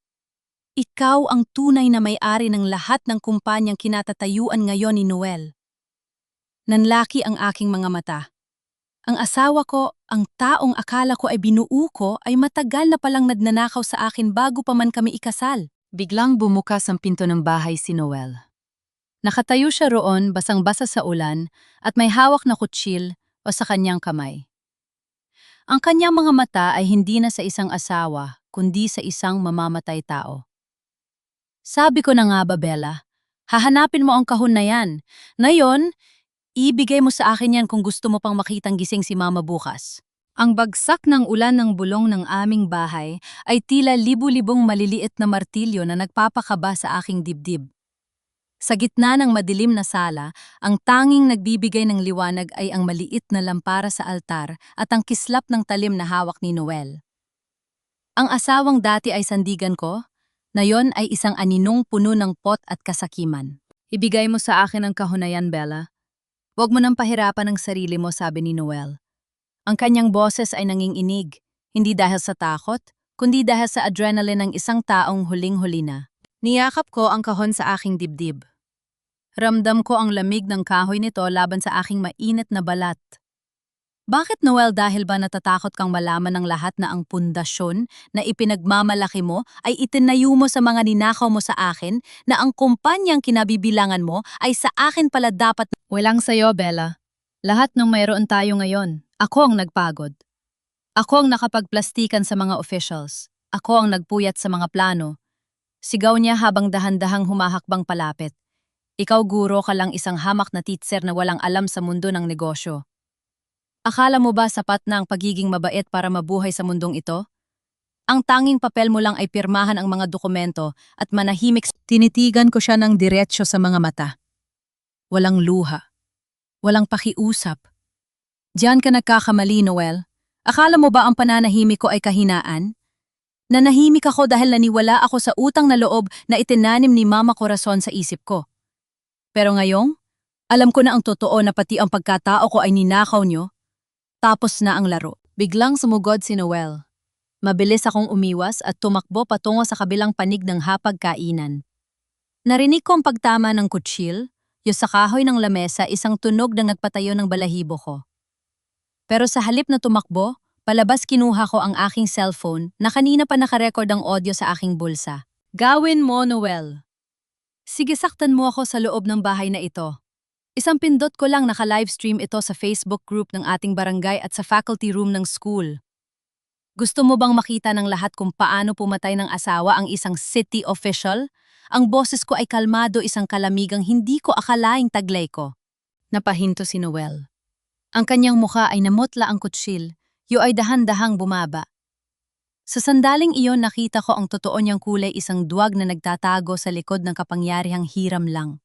Ikaw ang tunay na may-ari ng lahat ng kumpanyang kinatatayuan ngayon ni Noel. Nanlaki ang aking mga mata. Ang asawa ko, ang taong akala ko ay binuo ko, ay matagal na palang nagnanakaw sa akin bago pa man kami ikasal. Biglang bumukas ang pinto ng bahay si Noel. Nakatayo siya roon, basang-basa sa ulan, at may hawak na kutsil o sa kanyang kamay. Ang kanyang mga mata ay hindi na sa isang asawa, kundi sa isang mamamatay tao. Sabi ko na nga ba, Bella, hahanapin mo ang kahon na yan. Ngayon, ibigay mo sa akin yan kung gusto mo pang makitang gising si Mama bukas. Ang bagsak ng ulan ng bulong ng aming bahay ay tila libu-libong maliliit na martilyo na nagpapakaba sa aking dibdib. Sa gitna ng madilim na sala, ang tanging nagbibigay ng liwanag ay ang maliit na lampara sa altar at ang kislap ng talim na hawak ni Noel. Ang asawang dati ay sandigan ko, na yon ay isang aninong puno ng pot at kasakiman. Ibigay mo sa akin ang kahon na yan, Bella. Huwag mo nang pahirapan ang sarili mo, sabi ni Noel. Ang kanyang boses ay nanginginig, hindi dahil sa takot, kundi dahil sa adrenaline ng isang taong huling-huli na. Niyakap ko ang kahon sa aking dibdib. Ramdam ko ang lamig ng kahoy nito laban sa aking mainit na balat. Bakit, Noel, dahil ba natatakot kang malaman ng lahat na ang pundasyon na ipinagmamalaki mo ay itinayo mo sa mga ninakaw mo sa akin, na ang kumpanyang kinabibilangan mo ay sa akin pala dapat? Walang sayo, Bella. Lahat ng mayroon tayo ngayon, ako ang nagpagod. Ako ang nakapagplastikan sa mga officials. Ako ang nagpuyat sa mga plano. Sigaw niya habang dahan-dahang humahakbang palapit. Ikaw, guro, ka lang isang hamak na teacher na walang alam sa mundo ng negosyo. Akala mo ba sapat na ang pagiging mabait para mabuhay sa mundong ito? Ang tanging papel mo lang ay pirmahan ang mga dokumento at manahimik. Tinitigan ko siya ng diretsyo sa mga mata. Walang luha. Walang pakiusap. Diyan ka nagkakamali, Noel. Akala mo ba ang pananahimik ko ay kahinaan? Nanahimik ako dahil naniwala ako sa utang na loob na itinanim ni Mama Corazon sa isip ko. Pero ngayong, alam ko na ang totoo na pati ang pagkatao ko ay ninakaw nyo. Tapos na ang laro. Biglang sumugod si Noel. Mabilis akong umiwas at tumakbo patungo sa kabilang panig ng hapag-kainan. Narinig ko ang pagtama ng kutsil, yung sa kahoy ng lamesa, isang tunog na nagpatayo ng balahibo ko. Pero sa halip na tumakbo, palabas kinuha ko ang aking cellphone na kanina pa nakarecord ang audio sa aking bulsa. Gawin mo, Noel. Sige, saktan mo ako sa loob ng bahay na ito. Isang pindot ko lang naka-livestream ito sa Facebook group ng ating barangay at sa faculty room ng school. Gusto mo bang makita ng lahat kung paano pumatay ng asawa ang isang city official? Ang boses ko ay kalmado, isang kalamigang hindi ko akalaing taglay ko. Napahinto si Noel. Ang kanyang mukha ay namutla ang kutsil, yu ay dahan-dahang bumaba. Sa sandaling iyon nakita ko ang totoo niyang kulay, isang duwag na nagtatago sa likod ng kapangyarihang hiram lang.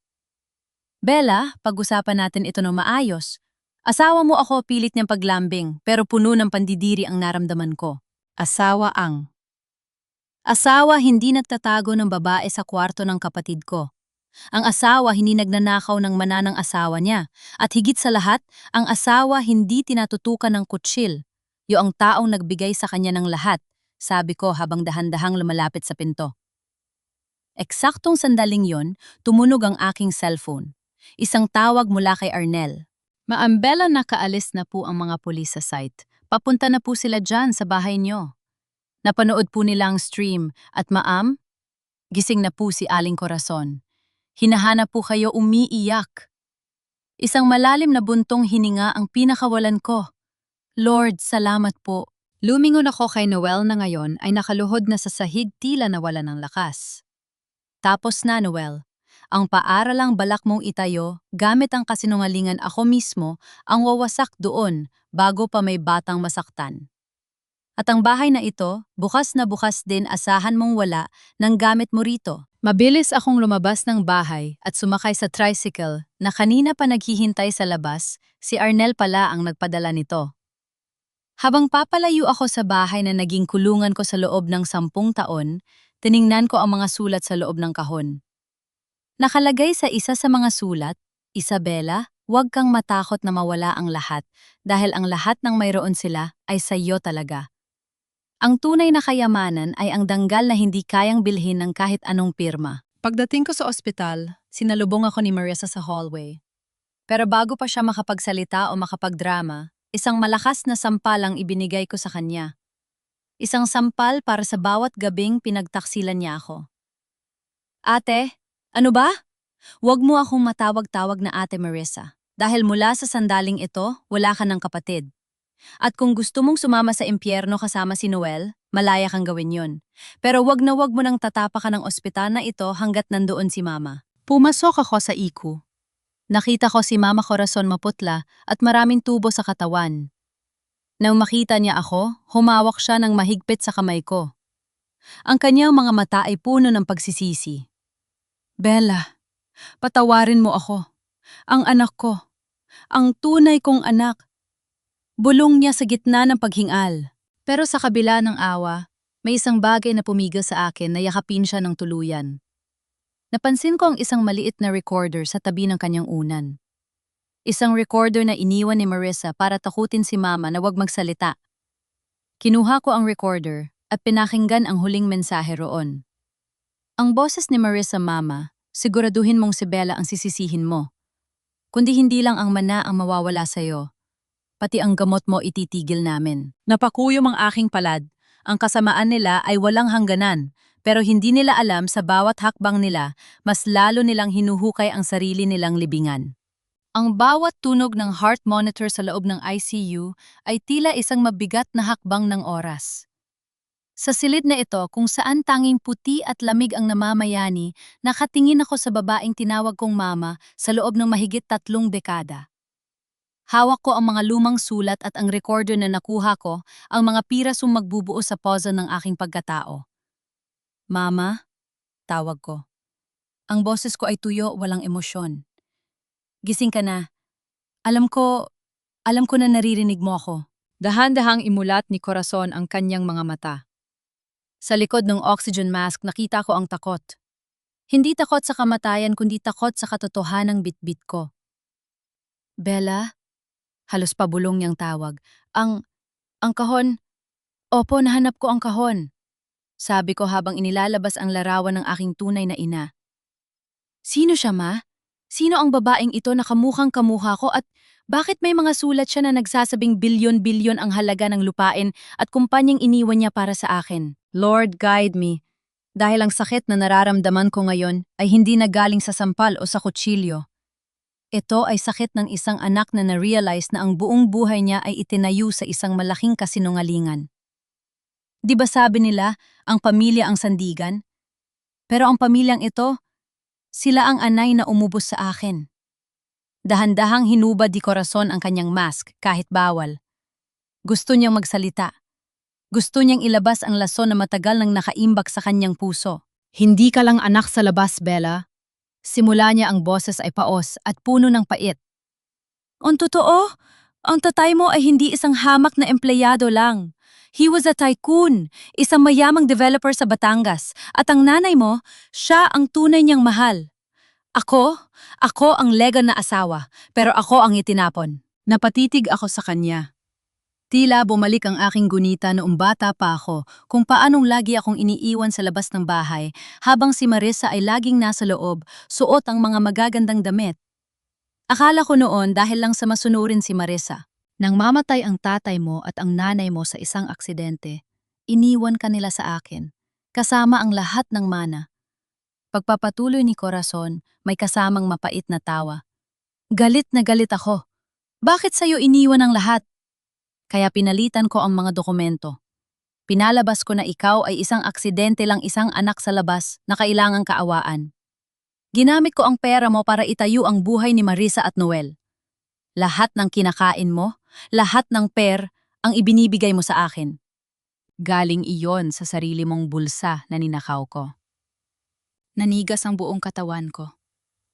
Bella, pag-usapan natin ito ng maayos. Asawa mo ako, pilit niyang paglambing, pero puno ng pandidiri ang naramdaman ko. Asawa hindi nagtatago ng babae sa kwarto ng kapatid ko. Ang asawa hindi nagnanakaw ng mana ng asawa niya. At higit sa lahat, ang asawa hindi tinatutukan ng kutsil. Ang taong nagbigay sa kanya ng lahat, sabi ko habang dahan-dahang lumalapit sa pinto. Eksaktong sandaling yon, tumunog ang aking cellphone. Isang tawag mula kay Arnel. Maambela, nakaalis na po ang mga pulis sa site. Papunta na po sila dyan sa bahay nyo. Napanood po nila ang stream at maam, gising na po si Aling Corazon. Hinahanap po kayo, umiiyak. Isang malalim na buntong hininga ang pinakawalan ko. Lord, salamat po. Lumingon ako kay Noel na ngayon ay nakaluhod na sa sahig, tila nawala ng lakas. Tapos na, Noel. Ang paaralang balak mong itayo, gamit ang kasinungalingan, ako mismo ang wawasak doon bago pa may batang masaktan. At ang bahay na ito, bukas na bukas din, asahan mong wala ng gamit mo rito. Mabilis akong lumabas ng bahay at sumakay sa tricycle na kanina pa naghihintay sa labas, si Arnel pala ang nagpadala nito. Habang papalayo ako sa bahay na naging kulungan ko sa loob ng 10 taon, tiningnan ko ang mga sulat sa loob ng kahon. Nakalagay sa isa sa mga sulat, Isabela, huwag kang matakot na mawala ang lahat dahil ang lahat ng mayroon sila ay sa iyo talaga. Ang tunay na kayamanan ay ang danggal na hindi kayang bilhin ng kahit anong pirma. Pagdating ko sa ospital, sinalubong ako ni Marissa sa hallway. Pero bago pa siya makapagsalita o makapagdrama, isang malakas na sampal ang ibinigay ko sa kanya. Isang sampal para sa bawat gabing pinagtaksilan niya ako. Ate, ano ba? Huwag mo akong matawag-tawag na Ate Marissa. Dahil mula sa sandaling ito, wala ka ng kapatid. At kung gusto mong sumama sa impyerno kasama si Noel, malaya kang gawin yon. Pero wag na wag mo nang tatapakan ng ospital na ito hanggat nandoon si Mama. Pumasok ako sa ICU. Nakita ko si Mama Corazon maputla at maraming tubo sa katawan. Nang makita niya ako, humawak siya ng mahigpit sa kamay ko. Ang kanyang mga mata ay puno ng pagsisisi. Bella, patawarin mo ako. Ang anak ko. Ang tunay kong anak. Bulong niya sa gitna ng paghingal. Pero sa kabila ng awa, may isang bagay na pumigil sa akin na yakapin siya ng tuluyan. Napansin ko ang isang maliit na recorder sa tabi ng kanyang unan. Isang recorder na iniwan ni Marissa para takutin si Mama na huwag magsalita. Kinuha ko ang recorder at pinakinggan ang huling mensahe roon. Ang boses ni Marissa, Mama, siguraduhin mong si Bella ang sisisihin mo. Kundi hindi lang ang mana ang mawawala sa'yo. Pati ang gamot mo ititigil namin. Napakuyom ang aking palad. Ang kasamaan nila ay walang hangganan, pero hindi nila alam sa bawat hakbang nila, mas lalo nilang hinuhukay ang sarili nilang libingan. Ang bawat tunog ng heart monitor sa loob ng ICU ay tila isang mabigat na hakbang ng oras. Sa silid na ito, kung saan tanging puti at lamig ang namamayani, nakatingin ako sa babaeng tinawag kong Mama sa loob ng mahigit 3 dekada. Hawak ko ang mga lumang sulat at ang recorder na nakuha ko, ang mga pirasong magbubuo sa puzzle ng aking pagkatao. Mama, tawag ko. Ang boses ko ay tuyo, walang emosyon. Gising ka na. Alam ko na naririnig mo ako. Dahan-dahang imulat ni Corazon ang kanyang mga mata. Sa likod ng oxygen mask nakita ko ang takot. Hindi takot sa kamatayan kundi takot sa katotohanang bitbit ko. Bella? Halos pabulong niyang tawag. Ang kahon? Opo, nahanap ko ang kahon. Sabi ko habang inilalabas ang larawan ng aking tunay na ina. Sino siya, Ma? Sino ang babaeng ito na kamukhang kamukha ko at bakit may mga sulat siya na nagsasabing bilyon-bilyon ang halaga ng lupain at kumpanyang iniwan niya para sa akin? Lord, guide me. Dahil ang sakit na nararamdaman ko ngayon ay hindi nagaling sa sampal o sa kutsilyo. Ito ay sakit ng isang anak na na-realize na ang buong buhay niya ay itinayo sa isang malaking kasinungalingan. Di ba sabi nila, ang pamilya ang sandigan? Pero ang pamilyang ito, sila ang anay na umubos sa akin. Dahan-dahang hinubad di Corazon ang kanyang mask kahit bawal. Gusto niyang magsalita. Gusto niyang ilabas ang lason na matagal nang nakaimbak sa kanyang puso. Hindi ka lang anak sa labas, Bella. Simula niya ang boses ay paos at puno ng pait. Ang totoo, ang tatay mo ay hindi isang hamak na empleyado lang. He was a tycoon, isang mayamang developer sa Batangas. At ang nanay mo, siya ang tunay niyang mahal. Ako? Ako ang legal na asawa, pero ako ang itinapon. Napatitig ako sa kanya. Tila bumalik ang aking gunita noong bata pa ako kung paanong lagi akong iniiwan sa labas ng bahay habang si Marissa ay laging nasa loob, suot ang mga magagandang damit. Akala ko noon dahil lang sa masunurin si Marissa. Nang mamatay ang tatay mo at ang nanay mo sa isang aksidente, iniwan ka nila sa akin, kasama ang lahat ng mana. Pagpapatuloy ni Corazon, may kasamang mapait na tawa. Galit na galit ako. Bakit sa'yo iniwan ang lahat? Kaya pinalitan ko ang mga dokumento. Pinalabas ko na ikaw ay isang aksidente lang isang anak sa labas na kailangang kaawaan. Ginamit ko ang pera mo para itayo ang buhay ni Marissa at Noel. Lahat ng kinakain mo, lahat ng ang ibinibigay mo sa akin. Galing iyon sa sarili mong bulsa na ninakaw ko. Nanigas ang buong katawan ko.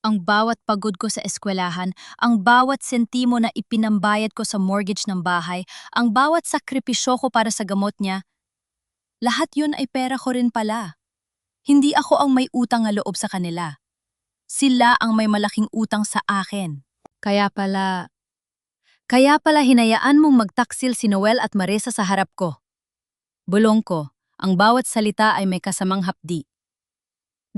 Ang bawat pagod ko sa eskwelahan, ang bawat sentimo na ipinambayad ko sa mortgage ng bahay, ang bawat sakripisyo ko para sa gamot niya, lahat yun ay pera ko rin pala. Hindi ako ang may utang na loob sa kanila. Sila ang may malaking utang sa akin. Kaya pala hinayaan mong magtaksil si Noel at Marissa sa harap ko. Bulong ko, ang bawat salita ay may kasamang hapdi.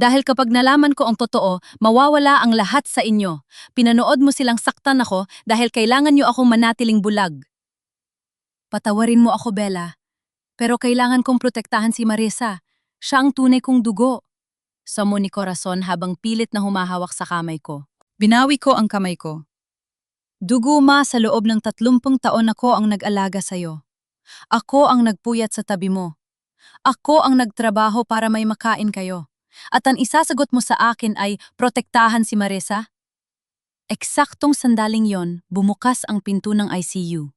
Dahil kapag nalaman ko ang totoo, mawawala ang lahat sa inyo. Pinanood mo silang saktan ako dahil kailangan niyo akong manatiling bulag. Patawarin mo ako, Bella. Pero kailangan kong protektahan si Marissa. Siya ang tunay kong dugo. Samo ni Corazon habang pilit na humahawak sa kamay ko. Binawi ko ang kamay ko. Duguma, sa loob ng 30 taon ako ang nag-alaga sa'yo. Ako ang nagpuyat sa tabi mo. Ako ang nagtrabaho para may makain kayo. At ang isasagot mo sa akin ay protektahan si Marissa? Eksaktong sandaling yon, bumukas ang pinto ng ICU.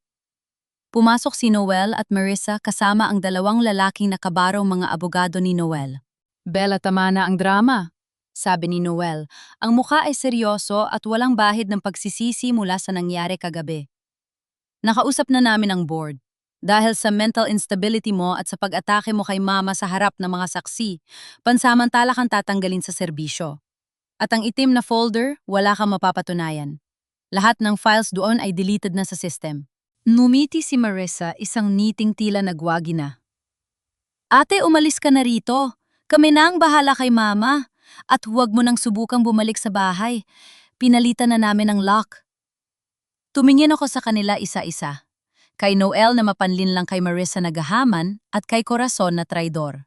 Pumasok si Noel at Marissa kasama ang dalawang lalaking nakabarong mga abogado ni Noel. Bella, tama na ang drama, sabi ni Noel. Ang mukha ay seryoso at walang bahid ng pagsisisi mula sa nangyari kagabi. Nakausap na namin ang board. Dahil sa mental instability mo at sa pag-atake mo kay mama sa harap ng mga saksi, pansamantala kang tatanggalin sa serbisyo. At ang itim na folder, wala kang mapapatunayan. Lahat ng files doon ay deleted na sa system. Numiti si Marissa, isang niting tila nagwagi na. Ate, umalis ka na rito. Kami na ang bahala kay mama. At huwag mo nang subukang bumalik sa bahay. Pinalitan na namin ang lock. Tumingin ako sa kanila isa-isa. Kay Noel na mapanlin lang kay Marissa na gahaman at kay Corazon na traidor.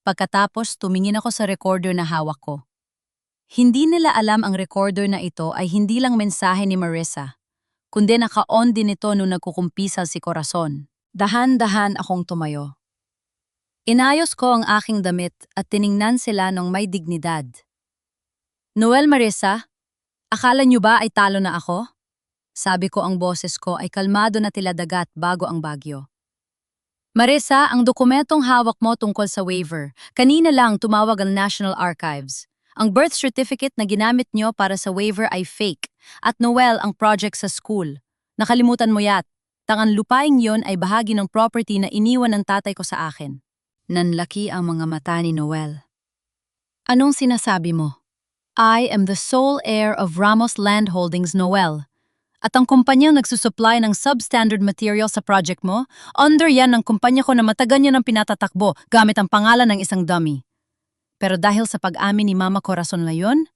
Pagkatapos tumingin ako sa recorder na hawak ko. Hindi nila alam ang recorder na ito ay hindi lang mensahe ni Marissa, kundi naka-on din ito nung nagkukumpisal si Corazon. Dahan-dahan akong tumayo. Inayos ko ang aking damit at tiningnan sila nung may dignidad. Noel, Marissa, akala niyo ba ay talo na ako? Sabi ko, ang boses ko ay kalmado na tila dagat bago ang bagyo. Marissa, ang dokumentong hawak mo tungkol sa waiver. Kanina lang tumawag ang National Archives. Ang birth certificate na ginamit nyo para sa waiver ay fake. At Noel, ang project sa school. Nakalimutan mo yat. Tangan lupaing yon ay bahagi ng property na iniwan ng tatay ko sa akin. Nanlaki ang mga mata ni Noel. Anong sinasabi mo? I am the sole heir of Ramos Land Holdings, Noel. At ang kumpanyang nagsusupply ng substandard material sa project mo, under yan ng kumpanya ko na matagal niya ng pinatatakbo gamit ang pangalan ng isang dummy. Pero dahil sa pag-amin ni Mama Corazon Layon,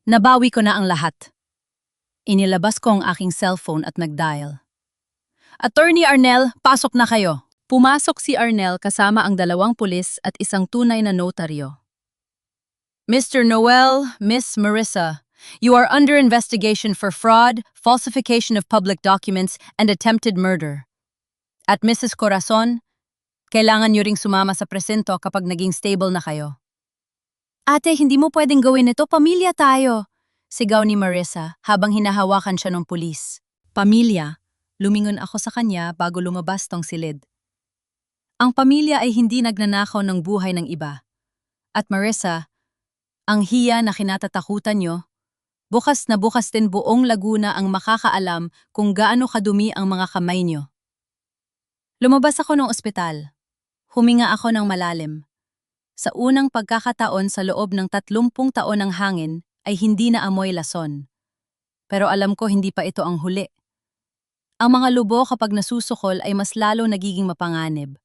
nabawi ko na ang lahat. Inilabas ko ang aking cellphone at nag-dial. Attorney Arnel, pasok na kayo. Pumasok si Arnel kasama ang 2 pulis at isang tunay na notaryo. Mr. Noel, Miss Marissa, you are under investigation for fraud, falsification of public documents, and attempted murder. At Mrs. Corazon, kailangan niyo ring sumama sa presinto kapag naging stable na kayo. Ate, hindi mo pwedeng gawin ito, pamilya tayo. Sigaw ni Marissa habang hinahawakan siya ng pulis. Pamilya. Lumingon ako sa kanya bago lumabas tong silid. Ang pamilya ay hindi nagnanakaw ng buhay ng iba. At Marissa, ang hiya na kinatatakutan nyo, bukas na bukas din buong Laguna ang makakaalam kung gaano kadumi ang mga kamay nyo. Lumabas ako ng ospital. Huminga ako ng malalim. Sa unang pagkakataon sa loob ng 30 taon ng hangin ay hindi na amoy lason. Pero alam ko hindi pa ito ang huli. Ang mga lubo kapag nasusukol ay mas lalo nagiging mapanganib.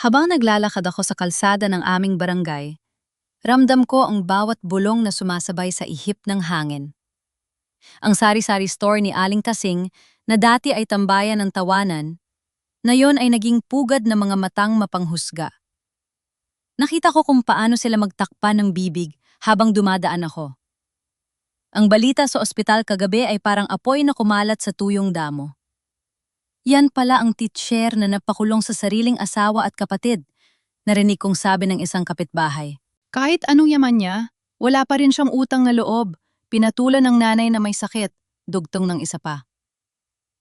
Habang naglalakad ako sa kalsada ng aming barangay, ramdam ko ang bawat bulong na sumasabay sa ihip ng hangin. Ang sari-sari store ni Aling Tasing na dati ay tambayan ng tawanan, na yon ay naging pugad ng mga matang mapanghusga. Nakita ko kung paano sila magtakpan ng bibig habang dumadaan ako. Ang balita sa ospital kagabi ay parang apoy na kumalat sa tuyong damo. Yan pala ang teacher na napakulong sa sariling asawa at kapatid, narinig kong sabi ng isang kapitbahay. Kahit anong yaman niya, wala pa rin siyang utang na loob. Pinatulan ng nanay na may sakit, dugtong ng isa pa.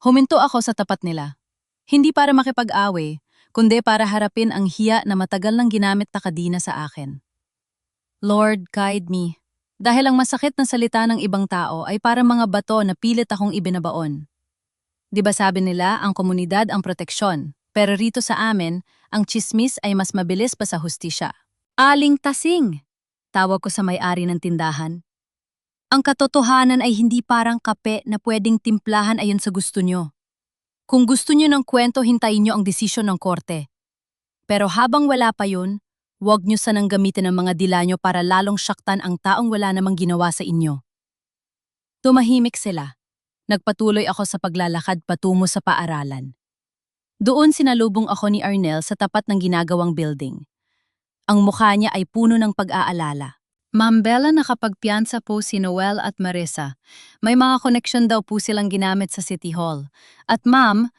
Huminto ako sa tapat nila. Hindi para makipag-away, kundi para harapin ang hiya na matagal nang ginamit na kadina sa akin. Lord, guide me. Dahil ang masakit na salita ng ibang tao ay parang mga bato na pilit akong ibinabaon. Di ba sabi nila ang komunidad ang proteksyon, pero rito sa amin, ang tsismis ay mas mabilis pa sa hustisya. Aling Tasing! Tawag ko sa may-ari ng tindahan. Ang katotohanan ay hindi parang kape na pwedeng timplahan ayon sa gusto nyo. Kung gusto nyo ng kwento, hintayin nyo ang desisyon ng korte. Pero habang wala pa yun, huwag nyo sanang gamitin ang mga dila nyo para lalong syaktan ang taong wala namang ginawa sa inyo. Tumahimik sila. Nagpatuloy ako sa paglalakad patungo sa paaralan. Doon sinalubong ako ni Arnel sa tapat ng ginagawang building. Ang mukha niya ay puno ng pag-aalala. Ma'am Bella, nakapagpiyansa po si Noel at Marissa. May mga koneksyon daw po silang ginamit sa City Hall. At ma'am,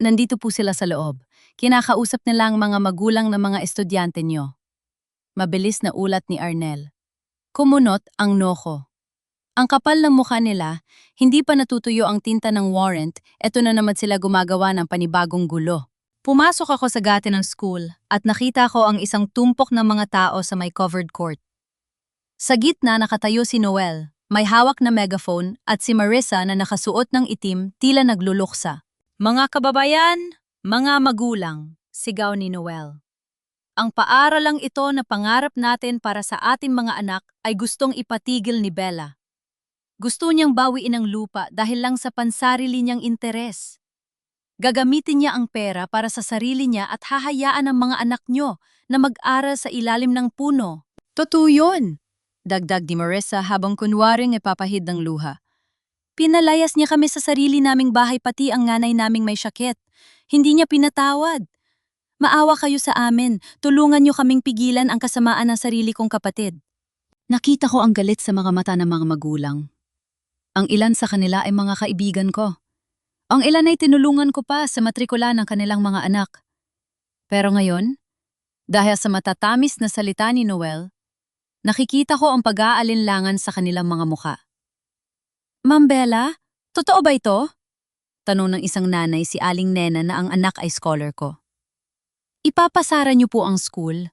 nandito po sila sa loob. Kinakausap nila ang mga magulang ng mga estudyante nyo. Mabilis na ulat ni Arnel. Kumunot ang noko. Ang kapal ng mukha nila, hindi pa natutuyo ang tinta ng warrant, eto na naman sila gumagawa ng panibagong gulo. Pumasok ako sa gate ng school at nakita ko ang isang tumpok ng mga tao sa may covered court. Sa gitna nakatayo si Noel, may hawak na megaphone, at si Marissa na nakasuot ng itim tila nagluluksa. Mga kababayan, mga magulang, sigaw ni Noel. Ang paaralang ito na pangarap natin para sa ating mga anak ay gustong ipatigil ni Bella. Gusto niyang bawiin ang lupa dahil lang sa pansarili niyang interes. Gagamitin niya ang pera para sa sarili niya at hahayaan ang mga anak niyo na mag-aral sa ilalim ng puno. Totoo yun! Dagdag ni Marissa habang kunwaring ipapahid ng luha. Pinalayas niya kami sa sarili naming bahay pati ang nanay naming may sakit. Hindi niya pinatawad. Maawa kayo sa amin, tulungan niyo kaming pigilan ang kasamaan ng sarili kong kapatid. Nakita ko ang galit sa mga mata ng mga magulang. Ang ilan sa kanila ay mga kaibigan ko. Ang ilan ay tinulungan ko pa sa matrikula ng kanilang mga anak. Pero ngayon, dahil sa matatamis na salita ni Noel, nakikita ko ang pag-aalinlangan sa kanilang mga muka. Ma'am Bella, totoo ba ito? Tanong ng isang nanay si Aling Nena na ang anak ay scholar ko. Ipapasara niyo po ang school?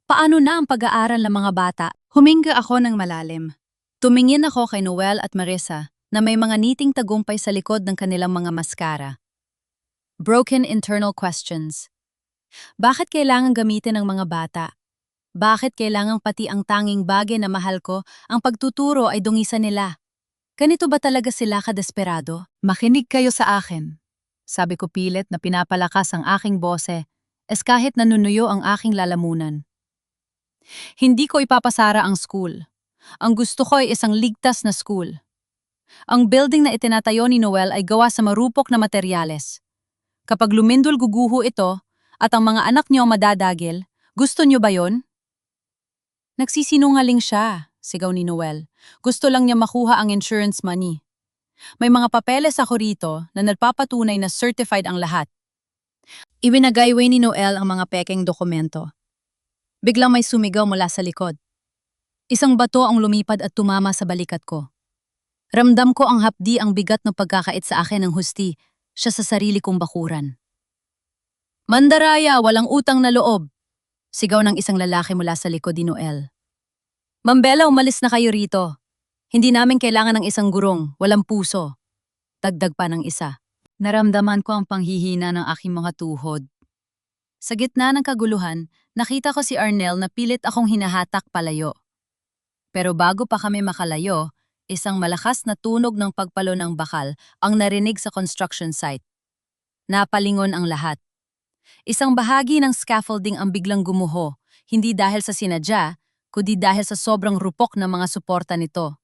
Paano na ang pag-aaral ng mga bata? Huminga ako ng malalim. Tumingin ako kay Noel at Marissa na may mga niting tagumpay sa likod ng kanilang mga maskara. Broken internal questions. Bakit kailangan gamitin ng mga bata? Bakit kailangang pati ang tanging bagay na mahal ko, ang pagtuturo ay dungisan nila? Ganito ba talaga sila kadesperado? Makinig kayo sa akin. Sabi ko pilit na pinapalakas ang aking bose, kahit nanunuyo ang aking lalamunan. Hindi ko ipapasara ang school. Ang gusto ko ay isang ligtas na school. Ang building na itinatayo ni Noel ay gawa sa marupok na materyales. Kapag lumindol guguho ito at ang mga anak niyo madadagil, gusto niyo ba yon? Nagsisinungaling siya, sigaw ni Noel. Gusto lang niya makuha ang insurance money. May mga papeles ako rito na nagpapatunay na certified ang lahat. Ibinagayway ni Noel ang mga pekeng dokumento. Biglang may sumigaw mula sa likod. Isang bato ang lumipad at tumama sa balikat ko. Ramdam ko ang hapdi ang bigat ng pagkakait sa akin ng husti, siya sa sarili kong bakuran. Mandaraya, walang utang na loob! Sigaw ng isang lalaki mula sa likod ni Noel. Mambela, umalis na kayo rito. Hindi namin kailangan ng isang gurong, walang puso. Dagdag pa ng isa. Naramdaman ko ang panghihina ng aking mga tuhod. Sa gitna ng kaguluhan, nakita ko si Arnel na pilit akong hinahatak palayo. Pero bago pa kami makalayo, isang malakas na tunog ng pagpalo ng bakal ang narinig sa construction site. Napalingon ang lahat. Isang bahagi ng scaffolding ang biglang gumuho, hindi dahil sa sinadya, kundi dahil sa sobrang rupok ng mga suporta nito.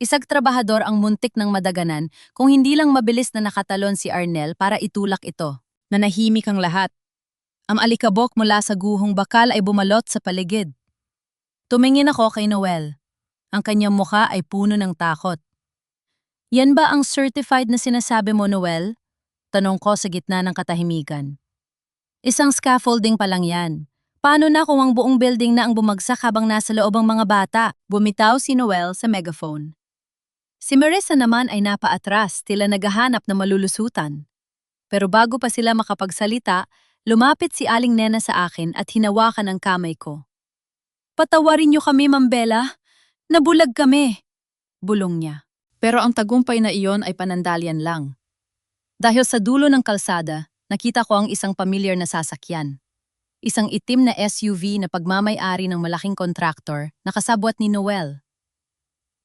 Isang trabahador ang muntik ng madaganan kung hindi lang mabilis na nakatalon si Arnel para itulak ito. Nanahimik ang lahat. Ang alikabok mula sa guhong bakal ay bumalot sa paligid. Tumingin ako kay Noel. Ang kanyang mukha ay puno ng takot. Yan ba ang certified na sinasabi mo, Noel? Tanong ko sa gitna ng katahimikan. Isang scaffolding pa lang yan. Paano na kung ang buong building na ang bumagsak habang nasa loob ang mga bata? Bumitaw si Noel sa megaphone. Si Marissa naman ay napaatras, tila naghahanap na malulusutan. Pero bago pa sila makapagsalita, lumapit si Aling Nena sa akin at hinawakan ang kamay ko. Patawarin niyo kami, Ma'am Bella. Nabulag kami. Bulong niya. Pero ang tagumpay na iyon ay panandalian lang. Dahil sa dulo ng kalsada, nakita ko ang isang pamilyar na sasakyan. Isang itim na SUV na pagmamay-ari ng malaking kontraktor na kasabwat ni Noel.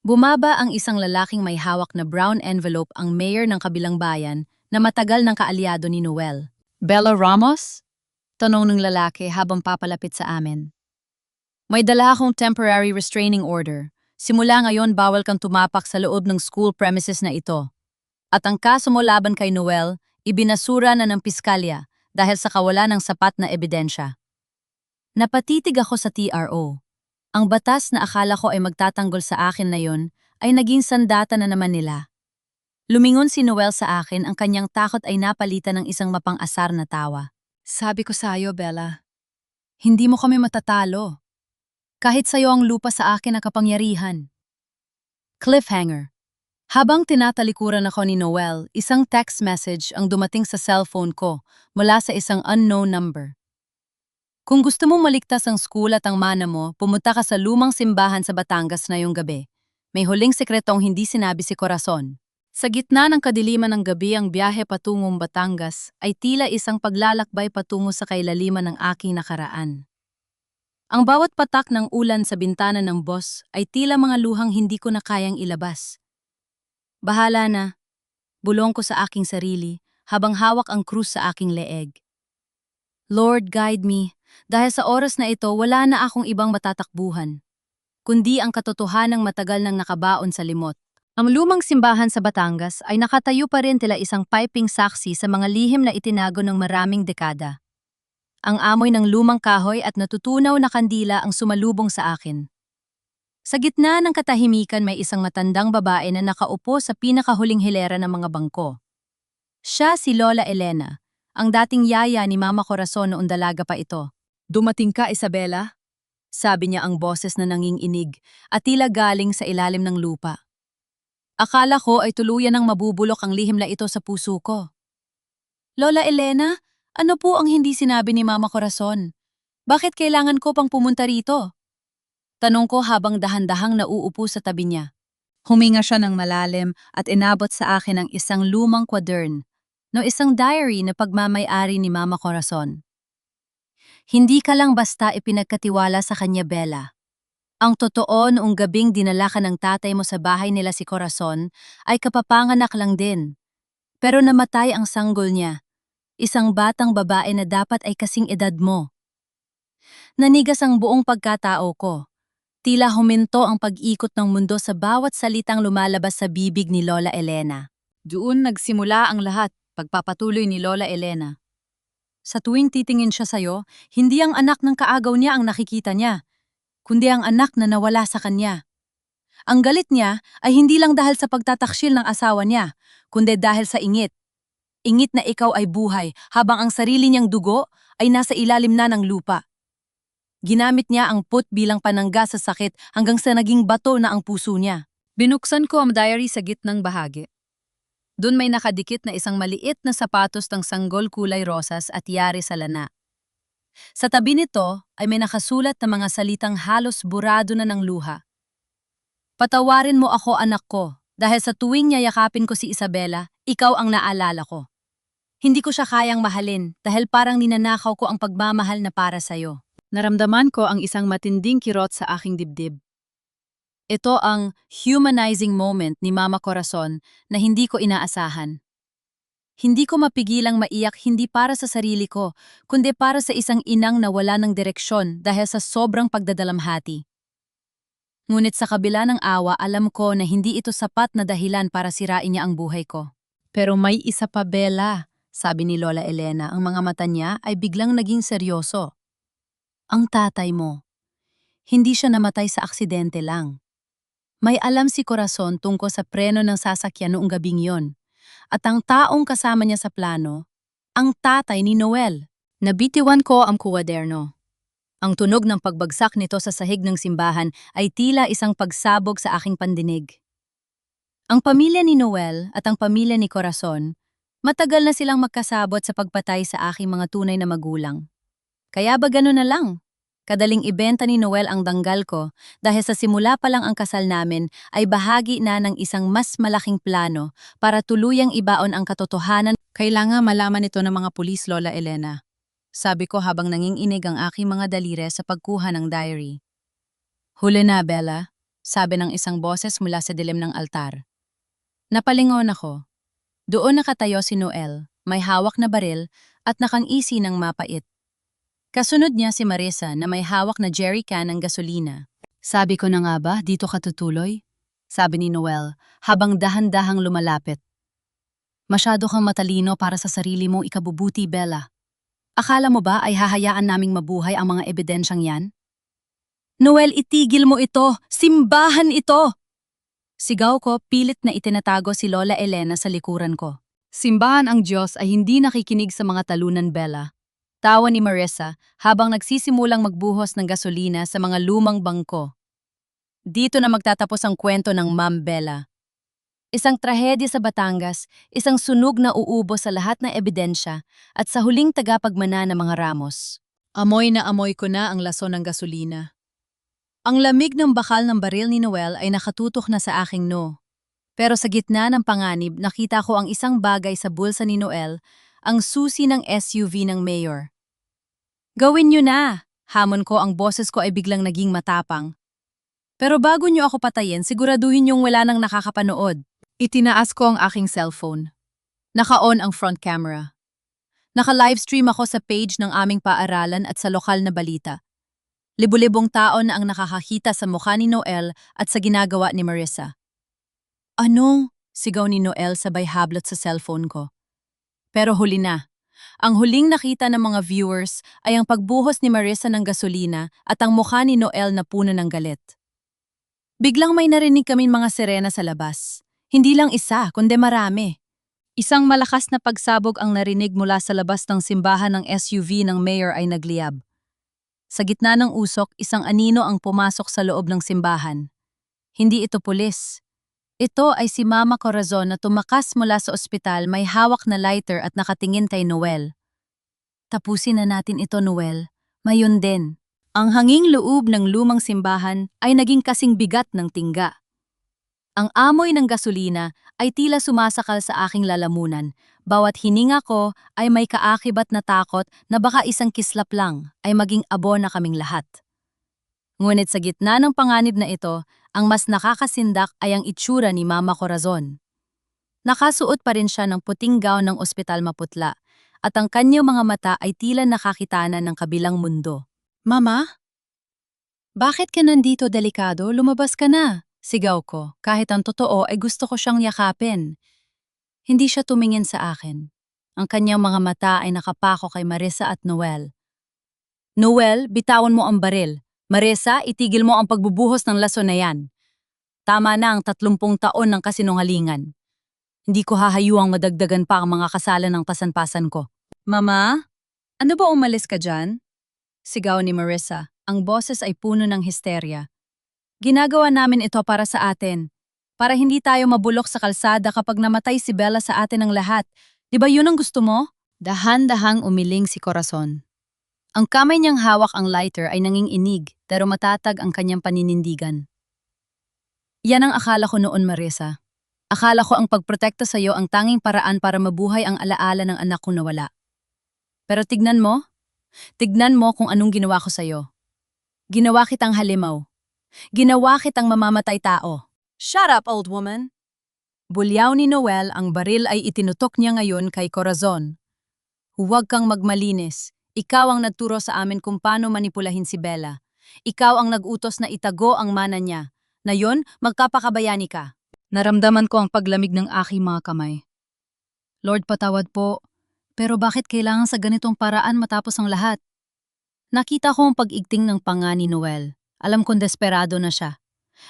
Bumaba ang isang lalaking may hawak na brown envelope, ang mayor ng kabilang bayan na matagal ng kaalyado ni Noel. Bella Ramos? Tanong ng lalaki habang papalapit sa amin. May dala akong temporary restraining order. Simula ngayon bawal kang tumapak sa loob ng school premises na ito. At ang kaso mo laban kay Noel, ibinasura na ng piskalya dahil sa kawalan ng sapat na ebidensya. Napatitig ako sa TRO. Ang batas na akala ko ay magtatanggol sa akin na yon ay naging sandata na naman nila. Lumingon si Noel sa akin, ang kanyang takot ay napalitan ng isang mapang-asar na tawa. Sabi ko sa'yo, Bella, hindi mo kami matatalo. Kahit sa'yo ang lupa sa akin ang kapangyarihan. Cliffhanger. Habang tinatalikuran ako ni Noel, isang text message ang dumating sa cellphone ko mula sa isang unknown number. Kung gusto mong maligtas ang school at ang mana mo, pumunta ka sa lumang simbahan sa Batangas ngayong gabi. May huling sekretong hindi sinabi si Corazon. Sa gitna ng kadiliman ng gabi, ang biyahe patungong Batangas ay tila isang paglalakbay patungo sa kailaliman ng aking nakaraan. Ang bawat patak ng ulan sa bintana ng boss ay tila mga luhang hindi ko na kayang ilabas. Bahala na, bulong ko sa aking sarili habang hawak ang krus sa aking leeg. Lord, guide me. Dahil sa oras na ito, wala na akong ibang matatakbuhan, kundi ang katotohanang matagal nang nakabaon sa limot. Ang lumang simbahan sa Batangas ay nakatayo pa rin tila isang piping saksi sa mga lihim na itinago ng maraming dekada. Ang amoy ng lumang kahoy at natutunaw na kandila ang sumalubong sa akin. Sa gitna ng katahimikan may isang matandang babae na nakaupo sa pinakahuling hilera ng mga bangko. Siya si Lola Elena, ang dating yaya ni Mama Corazon noong dalaga pa ito. Dumating ka, Isabela? Sabi niya, ang boses na nanginginig at tila galing sa ilalim ng lupa. Akala ko ay tuluyan ng mabubulok ang lihim na ito sa puso ko. Lola Elena, ano po ang hindi sinabi ni Mama Corazon? Bakit kailangan ko pang pumunta rito? Tanong ko habang dahan-dahang nauupo sa tabi niya. Huminga siya ng malalim at inabot sa akin ang isang lumang kwadern, no isang diary na pagmamay-ari ni Mama Corazon. Hindi ka lang basta ipinagkatiwala sa kanya, Bella. Ang totoo, noong gabing dinala ka ng tatay mo sa bahay nila si Corazon, ay kapapanganak lang din. Pero namatay ang sanggol niya, isang batang babae na dapat ay kasing edad mo. Nanigas ang buong pagkatao ko. Tila huminto ang pag-ikot ng mundo sa bawat salitang lumalabas sa bibig ni Lola Elena. Doon nagsimula ang lahat, pagpapatuloy ni Lola Elena. Sa tuwing titingin siya sa'yo, hindi ang anak ng kaagaw niya ang nakikita niya, kundi ang anak na nawala sa kanya. Ang galit niya ay hindi lang dahil sa pagtataksil ng asawa niya, kundi dahil sa ingit. Ingit na ikaw ay buhay habang ang sarili niyang dugo ay nasa ilalim na ng lupa. Ginamit niya ang put bilang panangga sa sakit hanggang sa naging bato na ang puso niya. Binuksan ko ang diary sa gitnang bahagi. Doon may nakadikit na isang maliit na sapatos ng sanggol kulay rosas at yari sa lana. Sa tabi nito ay may nakasulat na mga salitang halos burado na ng luha. Patawarin mo ako, anak ko, dahil sa tuwing yayakapin ko si Isabela, ikaw ang naalala ko. Hindi ko siya kayang mahalin dahil parang ninanakaw ko ang pagmamahal na para sa'yo. Naramdaman ko ang isang matinding kirot sa aking dibdib. Ito ang humanizing moment ni Mama Corazon na hindi ko inaasahan. Hindi ko mapigilang maiyak hindi para sa sarili ko, kundi para sa isang inang na wala ng direksyon dahil sa sobrang pagdadalamhati. Ngunit sa kabila ng awa, alam ko na hindi ito sapat na dahilan para sirain niya ang buhay ko. Pero may isa pa, Bella, sabi ni Lola Elena, ang mga mata niya ay biglang naging seryoso. Ang tatay mo. Hindi siya namatay sa aksidente lang. May alam si Corazon tungkol sa preno ng sasakyan noong gabing yon. At ang taong kasama niya sa plano, ang tatay ni Noel. Nabitiwan ko ang kuwaderno. Ang tunog ng pagbagsak nito sa sahig ng simbahan ay tila isang pagsabog sa aking pandinig. Ang pamilya ni Noel at ang pamilya ni Corazon, matagal na silang magkasabot sa pagpatay sa aking mga tunay na magulang. Kaya ba gano'n na lang? Kadaling ibenta ni Noel ang danggal ko dahil sa simula pa lang ang kasal namin ay bahagi na ng isang mas malaking plano para tuluyang ibaon ang katotohanan. Kailangan malaman ito ng mga pulis, Lola Elena. Sabi ko habang nanginginig ang aking mga daliri sa pagkuha ng diary. Huli na, Bella, sabi ng isang boses mula sa dilim ng altar. Napalingon ako. Doon nakatayo si Noel, may hawak na baril at nakangisi ng mapait. Kasunod niya si Marisa na may hawak na jerrycan ng gasolina. Sabi ko na nga ba, dito ka tutuloy? Sabi ni Noel, habang dahan-dahang lumalapit. Masyado kang matalino para sa sarili mong ikabubuti, Bella. Akala mo ba ay hahayaan naming mabuhay ang mga ebidensyang yan? Noel, itigil mo ito! Simbahan ito! Sigaw ko, pilit na itinatago si Lola Elena sa likuran ko. Simbahan ang Diyos ay hindi nakikinig sa mga talunan, Bella. Tawa ni Marisa habang nagsisimulang magbuhos ng gasolina sa mga lumang bangko. Dito na magtatapos ang kwento ng Ma'am Bella. Isang trahedya sa Batangas, isang sunog na uubos sa lahat ng ebidensya at sa huling tagapagmana ng mga Ramos. Amoy na amoy ko na ang lason ng gasolina. Ang lamig ng bakal ng baril ni Noel ay nakatutok na sa aking noo. Pero sa gitna ng panganib, nakita ko ang isang bagay sa bulsa ni Noel, ang susi ng SUV ng mayor. Gawin niyo na! Hamon ko, ang boses ko ay biglang naging matapang. Pero bago niyo ako patayin, siguraduhin niyong wala nang nakakapanood. Itinaas ko ang aking cellphone. Naka-on ang front camera. Naka-livestream ako sa page ng aming paaralan at sa lokal na balita. Libu-libong tao na ang nakakakita sa mukha ni Noel at sa ginagawa ni Marisa. Anong? Sigaw ni Noel sabay hablot sa cellphone ko. Pero huli na. Ang huling nakita ng mga viewers ay ang pagbuhos ni Marisa ng gasolina at ang mukha ni Noel na puno ng galit. Biglang may narinig kaming mga sirena sa labas. Hindi lang isa, kundi marami. Isang malakas na pagsabog ang narinig mula sa labas ng simbahan ng SUV ng mayor ay nagliyab. Sa gitna ng usok, isang anino ang pumasok sa loob ng simbahan. Hindi ito pulis. Ito ay si Mama Corazon na tumakas mula sa ospital, may hawak na lighter at nakatingin kay Noel. Tapusin na natin ito, Noel. Mayon din. Ang hanging loob ng lumang simbahan ay naging kasing bigat ng tingga. Ang amoy ng gasolina ay tila sumasakal sa aking lalamunan. Bawat hininga ko ay may kaakibat na takot na baka isang kislap lang ay maging abo na kaming lahat. Ngunit sa gitna ng panganib na ito, ang mas nakakasindak ay ang itsura ni Mama Corazon. Nakasuot pa rin siya ng puting gown ng ospital maputla at ang kanyang mga mata ay tila nakakitana ng kabilang mundo. Mama? Bakit ka nandito delikado? Lumabas ka na. Sigaw ko, kahit ang totoo ay gusto ko siyang yakapin. Hindi siya tumingin sa akin. Ang kanyang mga mata ay nakapako kay Marisa at Noel. Noel, bitawan mo ang baril. Marisa, itigil mo ang pagbubuhos ng lason na yan. Tama na ang 30 taon ng kasinungalingan. Hindi ko hahayuang madagdagan pa ang mga kasalan ng pasan-pasan ko. Mama, ano ba umalis ka dyan? Sigaw ni Marisa. Ang boses ay puno ng histerya. Ginagawa namin ito para sa atin. Para hindi tayo mabulok sa kalsada kapag namatay si Bella sa atin ng lahat. Di ba yun ang gusto mo? Dahan-dahang umiling si Corazon. Ang kamay niyang hawak ang lighter ay nanginginig pero matatag ang kanyang paninindigan. Yan ang akala ko noon, Marisa. Akala ko ang pagprotekta sa iyo ang tanging paraan para mabuhay ang alaala ng anak kong nawala. Pero tignan mo kung anong ginawa ko sa iyo. Ginawa kitang halimaw. Ginawa kitang mamamatay tao. Shut up, old woman! Bulyaw ni Noel ang baril ay itinutok niya ngayon kay Corazon. Huwag kang magmalinis. Ikaw ang nagturo sa amin kung paano manipulahin si Bella. Ikaw ang nag-utos na itago ang mana niya. Na yon, magkapakabayani ka. Naramdaman ko ang paglamig ng aking mga kamay. Lord, patawad po. Pero bakit kailangan sa ganitong paraan matapos ang lahat? Nakita ko ang pag-igting ng panga ni Noel. Alam kong desperado na siya.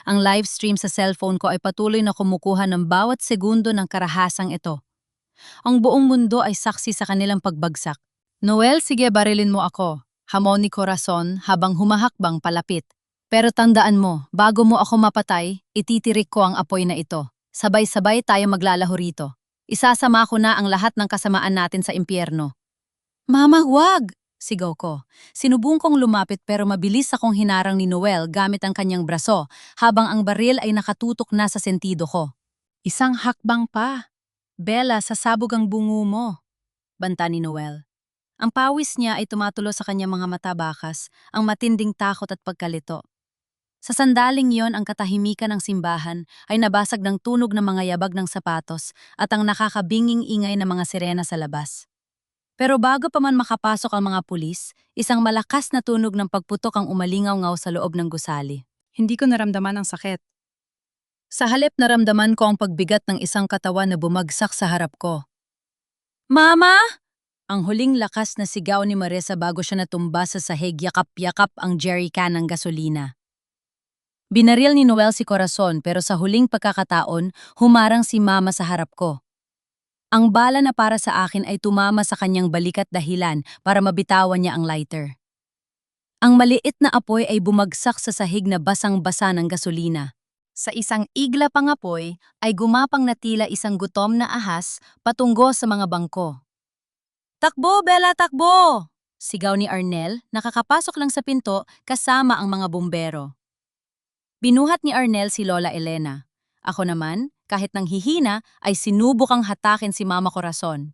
Ang live stream sa cellphone ko ay patuloy na kumukuha ng bawat segundo ng karahasang ito. Ang buong mundo ay saksi sa kanilang pagbagsak. Noel, sige barilin mo ako. Hamon ni Corazon habang humahakbang palapit. Pero tandaan mo, bago mo ako mapatay, ititirik ko ang apoy na ito. Sabay-sabay tayo maglalaho rito. Isasama ko na ang lahat ng kasamaan natin sa impyerno. Mama, huwag! Sigaw ko. Sinubong kong lumapit pero mabilis akong hinarang ni Noel gamit ang kanyang braso habang ang baril ay nakatutok na sa sentido ko. Isang hakbang pa. Bella, sasabog ang bungo mo. Banta ni Noel. Ang pawis niya ay tumatulo sa kanyang mga mata bakas, ang matinding takot at pagkalito. Sa sandaling yon ang katahimikan ng simbahan ay nabasag ng tunog ng mga yabag ng sapatos at ang nakakabinging ingay ng mga sirena sa labas. Pero bago pa man makapasok ang mga pulis, isang malakas na tunog ng pagputok ang umalingaw-ngaw sa loob ng gusali. Hindi ko naramdaman ang sakit. Sa halip naramdaman ko ang pagbigat ng isang katawan na bumagsak sa harap ko. Mama! Ang huling lakas na sigaw ni Marisa bago siya natumba sa sahig yakap-yakap ang jerrycan ng gasolina. Binaril ni Noel si Corazon pero sa huling pagkakataon, humarang si Mama sa harap ko. Ang bala na para sa akin ay tumama sa kanyang balikat dahilan para mabitawan niya ang lighter. Ang maliit na apoy ay bumagsak sa sahig na basang-basa ng gasolina. Sa isang igla pang apoy ay gumapang na tila isang gutom na ahas patungo sa mga bangko. Takbo, Bella, takbo! Sigaw ni Arnel, nakakapasok lang sa pinto kasama ang mga bumbero. Binuhat ni Arnel si Lola Elena. Ako naman, kahit nang hihina, ay sinubukang hatakin si Mama Corazon.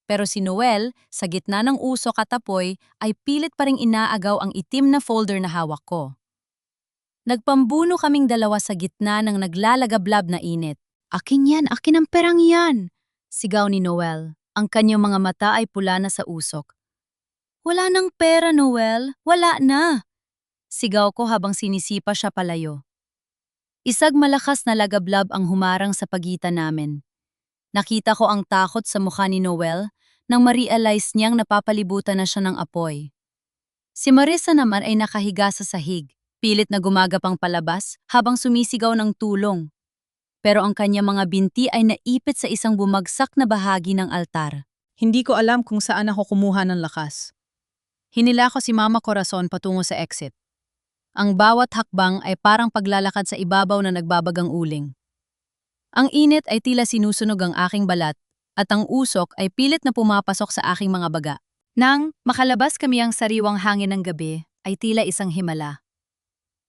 Pero si Noel, sa gitna ng usok at apoy, ay pilit pa ring inaagaw ang itim na folder na hawak ko. Nagpambuno kaming dalawa sa gitna ng naglalagablab na init. Akin yan, akin ang perang yan! Sigaw ni Noel. Ang kanyang mga mata ay pula na sa usok. Wala nang pera, Noel. Wala na! Sigaw ko habang sinisipa siya palayo. Isag malakas na lagablab ang humarang sa pagitan namin. Nakita ko ang takot sa mukha ni Noel nang ma-realize niyang napapalibutan na siya ng apoy. Si Marisa naman ay nakahiga sa sahig, pilit na gumagapang palabas habang sumisigaw ng tulong. Pero ang kanyang mga binti ay naipit sa isang bumagsak na bahagi ng altar. Hindi ko alam kung saan ako kumuha ng lakas. Hinila ko si Mama Corazon patungo sa exit. Ang bawat hakbang ay parang paglalakad sa ibabaw na nagbabagang uling. Ang init ay tila sinusunog ang aking balat at ang usok ay pilit na pumapasok sa aking mga baga. Nang makalabas kami ang sariwang hangin ng gabi ay tila isang himala.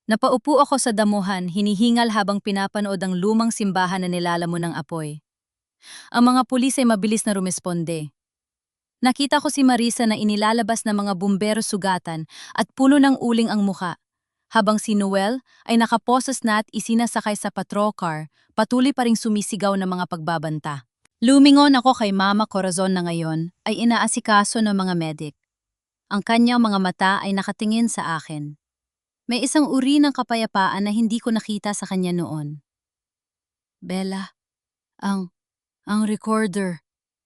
Napaupo ako sa damuhan, hinihingal habang pinapanood ang lumang simbahan na nilalamon ng apoy. Ang mga pulis ay mabilis na rumesponde. Nakita ko si Marisa na inilalabas ng mga bumbero sugatan at puno ng uling ang muka. Habang si Noel ay nakaposes na at isinasakay sa patrol car, patuloy pa ring sumisigaw ng mga pagbabanta. Lumingon ako kay Mama Corazon na ngayon ay inaasikaso ng mga medic. Ang kanyang mga mata ay nakatingin sa akin. May isang uri ng kapayapaan na hindi ko nakita sa kanya noon. Bella, ang recorder.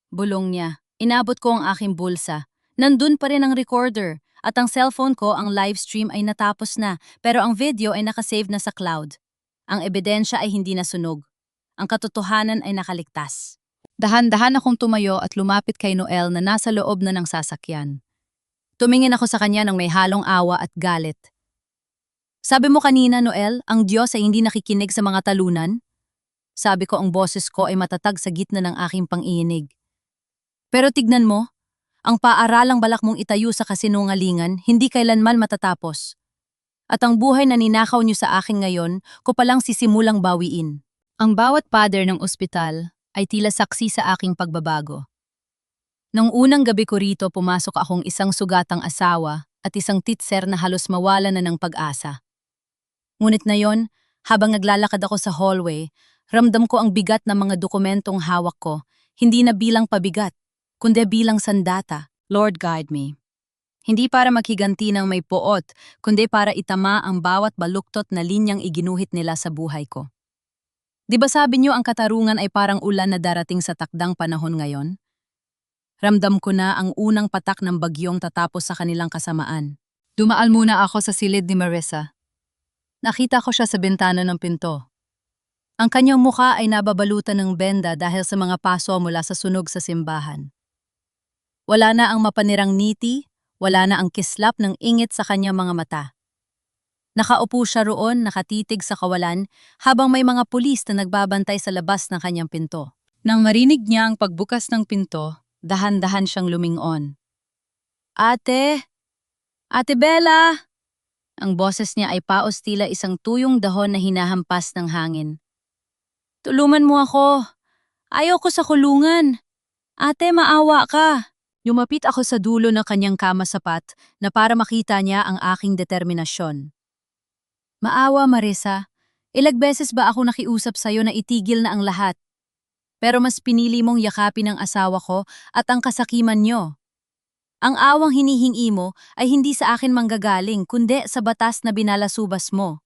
Bulong niya. Inabot ko ang aking bulsa. Nandun pa rin ang recorder. At ang cellphone ko, ang live stream ay natapos na, pero ang video ay nakasave na sa cloud. Ang ebidensya ay hindi nasunog. Ang katotohanan ay nakaligtas. Dahan-dahan akong tumayo at lumapit kay Noel na nasa loob na ng sasakyan. Tumingin ako sa kanya ng may halong awa at galit. Sabi mo kanina, Noel, ang Diyos ay hindi nakikinig sa mga talunan? Sabi ko ang boses ko ay matatag sa gitna ng aking pangiinig. Pero tignan mo, ang paaralang balak mong itayo sa kasinungalingan, hindi kailanman matatapos. At ang buhay na ninakaw niyo sa akin ngayon, ko palang sisimulang bawiin. Ang bawat pader ng ospital ay tila saksi sa aking pagbabago. Nung unang gabi ko rito, pumasok akong isang sugatang asawa at isang titser na halos mawala na ng pag-asa. Ngunit na yon, habang naglalakad ako sa hallway, ramdam ko ang bigat ng mga dokumentong hawak ko, hindi na bilang pabigat, kundi bilang sandata. Lord, guide me. Hindi para makiganti ng may poot, kundi para itama ang bawat baluktot na linyang iginuhit nila sa buhay ko. Di ba sabi niyo ang katarungan ay parang ulan na darating sa takdang panahon ngayon? Ramdam ko na ang unang patak ng bagyong tatapos sa kanilang kasamaan. Dumaan muna ako sa silid ni Marissa. Nakita ko siya sa bintana ng pinto. Ang kanyang mukha ay nababalutan ng benda dahil sa mga paso mula sa sunog sa simbahan. Wala na ang mapanirang ngiti, wala na ang kislap ng ingit sa kanyang mga mata. Nakaupo siya roon, nakatitig sa kawalan, habang may mga pulis na nagbabantay sa labas ng kanyang pinto. Nang marinig niya ang pagbukas ng pinto, dahan-dahan siyang lumingon. Ate! Ate Bella! Ang boses niya ay paos tila isang tuyong dahon na hinahampas ng hangin. Tulungan mo ako! Ayaw ko sa kulungan! Ate, maawa ka! Lumapit ako sa dulo ng kanyang kama sapat na para makita niya ang aking determinasyon. Maawa, Marissa. Ilang beses ba ako nakiusap sa'yo na itigil na ang lahat? Pero mas pinili mong yakapin ang asawa ko at ang kasakiman niyo. Ang awang hinihingi mo ay hindi sa akin manggagaling kundi sa batas na binalasubas mo.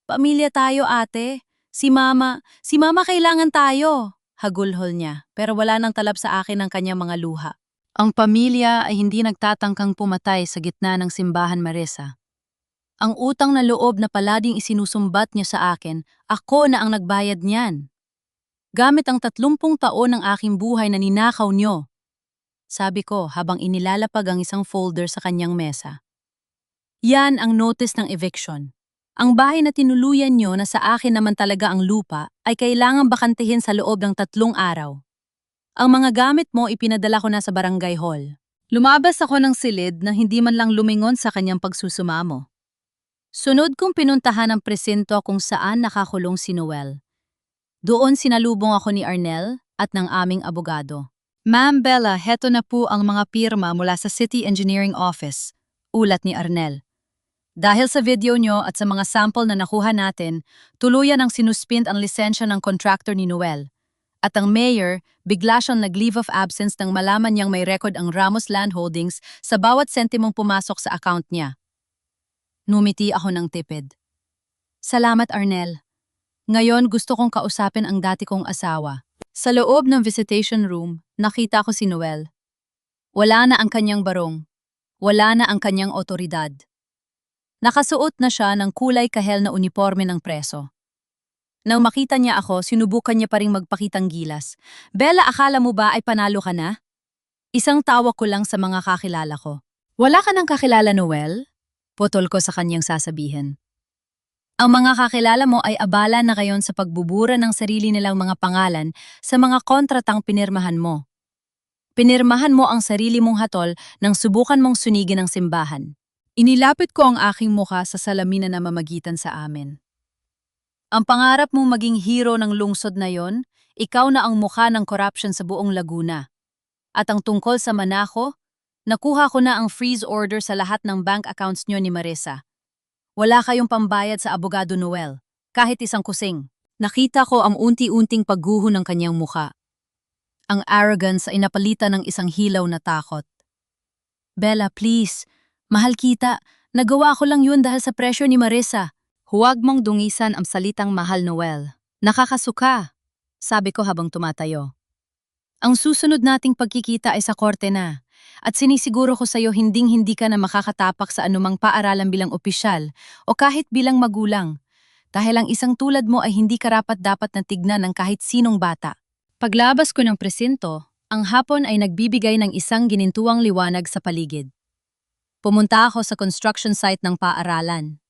Pamilya tayo, ate. Si Mama kailangan tayo. Hagulhol niya, pero wala nang talab sa akin ang kanyang mga luha. Ang pamilya ay hindi nagtatangkang pumatay sa gitna ng simbahan, Marissa. Ang utang na loob na palading isinusumbat niyo sa akin, ako na ang nagbayad niyan. Gamit ang 30 taon ng aking buhay na ninakaw niyo. Sabi ko habang inilalapag ang isang folder sa kanyang mesa. Yan ang notice ng eviction. Ang bahay na tinuluyan niyo na sa akin naman talaga ang lupa ay kailangang bakantihin sa loob ng 3 araw. Ang mga gamit mo ipinadala ko na sa barangay hall. Lumabas ako ng silid na hindi man lang lumingon sa kanyang pagsusumamo. Sunod kong pinuntahan ang presinto kung saan nakakulong si Noel. Doon sinalubong ako ni Arnel at ng aming abogado. Ma'am Bella, heto na po ang mga pirma mula sa City Engineering Office, ulat ni Arnel. Dahil sa video nyo at sa mga sample na nakuha natin, tuluyan ang sinuspend ang lisensya ng contractor ni Noel. At ang mayor, bigla siyang nag-leave of absence nang malaman niyang may record ang Ramos Land Holdings sa bawat sentimong pumasok sa account niya. Numiti ako ng tipid. Salamat, Arnel. Ngayon gusto kong kausapin ang dati kong asawa. Sa loob ng visitation room, nakita ko si Noel. Wala na ang kanyang barong. Wala na ang kanyang otoridad. Nakasuot na siya ng kulay kahel na uniforme ng preso. Nang makita niya ako, sinubukan niya pa ring magpakitang gilas. Bella, akala mo ba ay panalo ka na? Isang tawa ko lang sa mga kakilala ko. Wala ka nang kakilala, Noel? Putol ko sa kanyang sasabihin. Ang mga kakilala mo ay abala na ngayon sa pagbubura ng sarili nilang mga pangalan sa mga kontratang pinirmahan mo. Pinirmahan mo ang sarili mong hatol nang subukan mong sunigin ang simbahan. Inilapit ko ang aking mukha sa salamin na namamagitan sa amin. Ang pangarap mong maging hero ng lungsod na yon, ikaw na ang mukha ng corruption sa buong Laguna. At ang tungkol sa Manaco, nakuha ko na ang freeze order sa lahat ng bank accounts nyo ni Marissa. Wala kayong pambayad sa abogado Noel, kahit isang kusing. Nakita ko ang unti-unting pagguho ng kanyang muka. Ang arrogance ay napalitan ng isang hilaw na takot. Bella, please. Mahal kita. Nagawa ko lang yun dahil sa pressure ni Marissa. Huwag mong dungisan ang salitang mahal, Noel. Nakakasuka, sabi ko habang tumatayo. Ang susunod nating pagkikita ay sa korte na. At sinisiguro ko sa'yo hinding-hindi ka na makakatapak sa anumang paaralan bilang opisyal o kahit bilang magulang. Dahil ang isang tulad mo ay hindi karapat-dapat na tignan ng kahit sinong bata. Paglabas ko ng presinto, ang hapon ay nagbibigay ng isang ginintuang liwanag sa paligid. Pumunta ako sa construction site ng paaralan.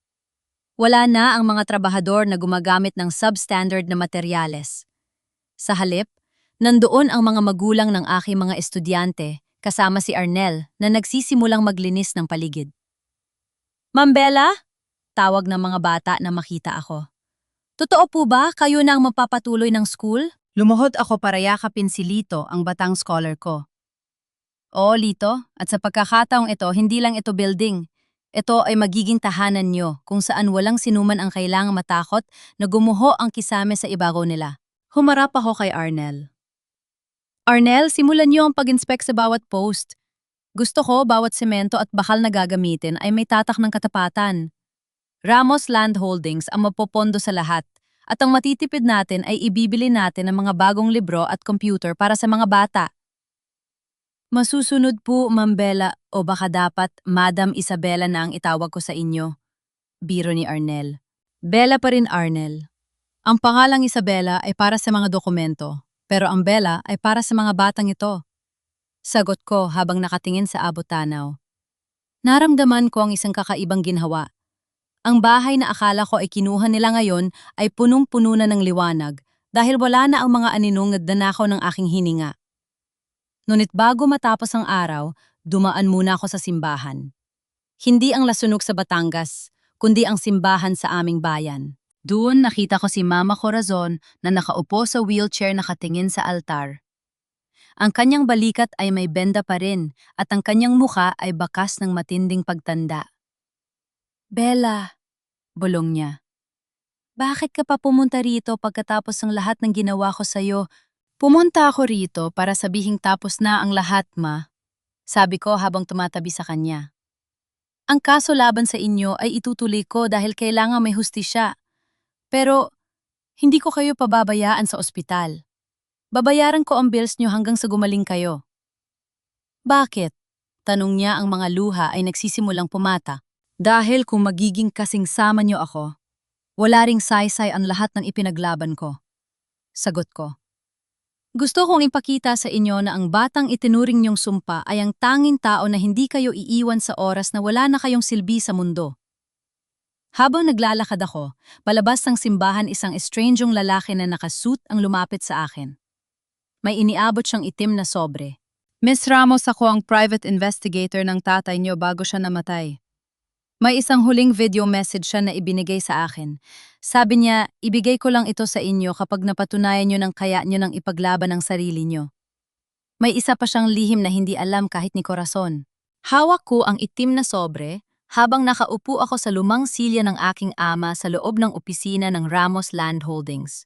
Wala na ang mga trabahador na gumagamit ng substandard na materyales. Sa halip, nandoon ang mga magulang ng aking mga estudyante, kasama si Arnel, na nagsisimulang maglinis ng paligid. Ma'am Bella? Tawag ng mga bata na makita ako. Totoo po ba kayo na ang magpapatuloy ng school? Lumuhod ako para yakapin si Lito, ang batang scholar ko. Oo, Lito, at sa pagkakataong ito, hindi lang ito building. Ito ay magiging tahanan nyo kung saan walang sinuman ang kailangang matakot na gumuho ang kisame sa ibabaw nila. Humarap ako kay Arnel. Arnel, simulan niyo ang pag-inspect sa bawat post. Gusto ko bawat semento at bakal na gagamitin ay may tatak ng katapatan. Ramos Land Holdings ang mapopondo sa lahat at ang matitipid natin ay ibibili natin ng mga bagong libro at computer para sa mga bata. Masusunod po, Ma'am Bella, o baka dapat Madam Isabela na ang itawag ko sa inyo. Biro ni Arnel. Bella pa rin, Arnel. Ang pangalang Isabela ay para sa mga dokumento, pero ang Bella ay para sa mga batang ito. Sagot ko habang nakatingin sa abot-tanaw. Naramdaman ko ang isang kakaibang ginhawa. Ang bahay na akala ko ay kinuha nila ngayon ay punong-puno na ng liwanag dahil wala na ang mga aninong nagnanakaw ng aking hininga. Ngunit bago matapos ang araw, dumaan muna ako sa simbahan. Hindi ang lasunog sa Batangas, kundi ang simbahan sa aming bayan. Doon nakita ko si Mama Corazon na nakaupo sa wheelchair nakatingin sa altar. Ang kanyang balikat ay may benda pa rin at ang kanyang muka ay bakas ng matinding pagtanda. Bella, bulong niya. Bakit ka pa pumunta rito pagkatapos ng lahat ng ginawa ko sa'yo? Pumunta ako rito para sabihing tapos na ang lahat, Ma. Sabi ko habang tumatabi sa kanya. Ang kaso laban sa inyo ay itutuloy ko dahil kailangan may hustisya. Pero, hindi ko kayo pababayaan sa ospital. Babayaran ko ang bills nyo hanggang sa gumaling kayo. Bakit? Tanong niya ang mga luha ay nagsisimulang pumata. Dahil kung magiging kasing sama nyo ako, wala ring saysay ang lahat ng ipinaglaban ko. Sagot ko. Gusto kong ipakita sa inyo na ang batang itinuring niyong sumpa ay ang tanging tao na hindi kayo iiwan sa oras na wala na kayong silbi sa mundo. Habang naglalakad ako, palabas ng simbahan isang estrangyong lalaki na nakasuit ang lumapit sa akin. May iniabot siyang itim na sobre. Miss Ramos, ako ang private investigator ng tatay niyo bago siya namatay. May isang huling video message siya na ibinigay sa akin. Sabi niya, ibigay ko lang ito sa inyo kapag napatunayan niyo ng kaya niyo ng ipaglaban ang sarili niyo. May isa pa siyang lihim na hindi alam kahit ni Corazon. Hawak ko ang itim na sobre habang nakaupo ako sa lumang silya ng aking ama sa loob ng opisina ng Ramos Land Holdings.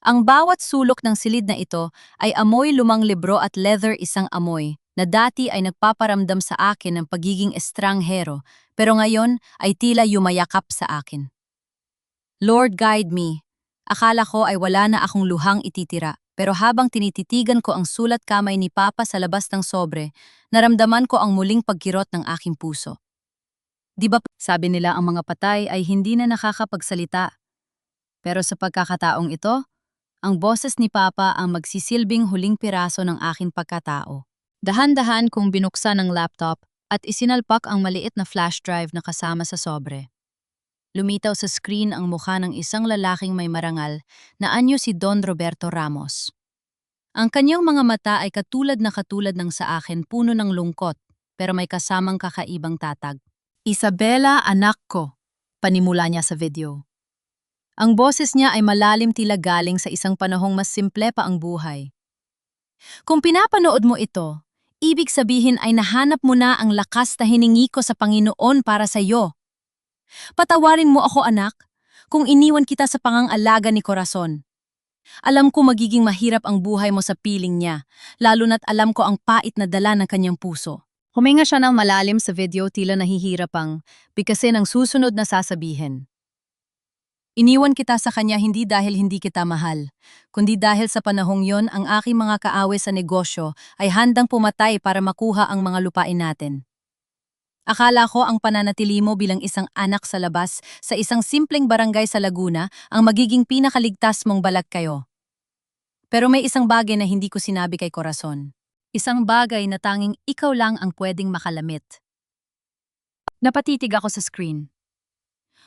Ang bawat sulok ng silid na ito ay amoy lumang libro at leather, isang amoy na dati ay nagpaparamdam sa akin ng pagiging estranghero, pero ngayon ay tila yumayakap sa akin. Lord, guide me. Akala ko ay wala na akong luhang ititira, pero habang tinititigan ko ang sulat kamay ni Papa sa labas ng sobre, naramdaman ko ang muling pagkirot ng aking puso. Di ba sabi nila ang mga patay ay hindi na nakakapagsalita? Pero sa pagkakataong ito, ang boses ni Papa ang magsisilbing huling piraso ng aking pagkatao. Dahan-dahan kong binuksan ang laptop at isinalpak ang maliit na flash drive na kasama sa sobre. Lumitaw sa screen ang mukha ng isang lalaking may marangal na anyo si Don Roberto Ramos. Ang kanyang mga mata ay katulad ng sa akin, puno ng lungkot, pero may kasamang kakaibang tatag. Isabela, anak ko, panimula niya sa video. Ang boses niya ay malalim, tila galing sa isang panahong mas simple pa ang buhay. Kung pinapanood mo ito, ibig sabihin ay nahanap mo na ang lakas na hiningi ko sa Panginoon para sa iyo. Patawarin mo ako, anak, kung iniwan kita sa pangangalaga ni Corazon. Alam ko magiging mahirap ang buhay mo sa piling niya, lalo na't alam ko ang pait na dala ng kanyang puso. Huminga siya ng malalim sa video, tila nahihirap ang bigkasin ang susunod na sasabihin. Iniwan kita sa kanya hindi dahil hindi kita mahal, kundi dahil sa panahong yon ang aking mga kaaway sa negosyo ay handang pumatay para makuha ang mga lupain natin. Akala ko ang pananatili mo bilang isang anak sa labas sa isang simpleng barangay sa Laguna ang magiging pinakaligtas mong balag kayo. Pero may isang bagay na hindi ko sinabi kay Corazon. Isang bagay na tanging ikaw lang ang pwedeng makalamit. Napatitig ako sa screen.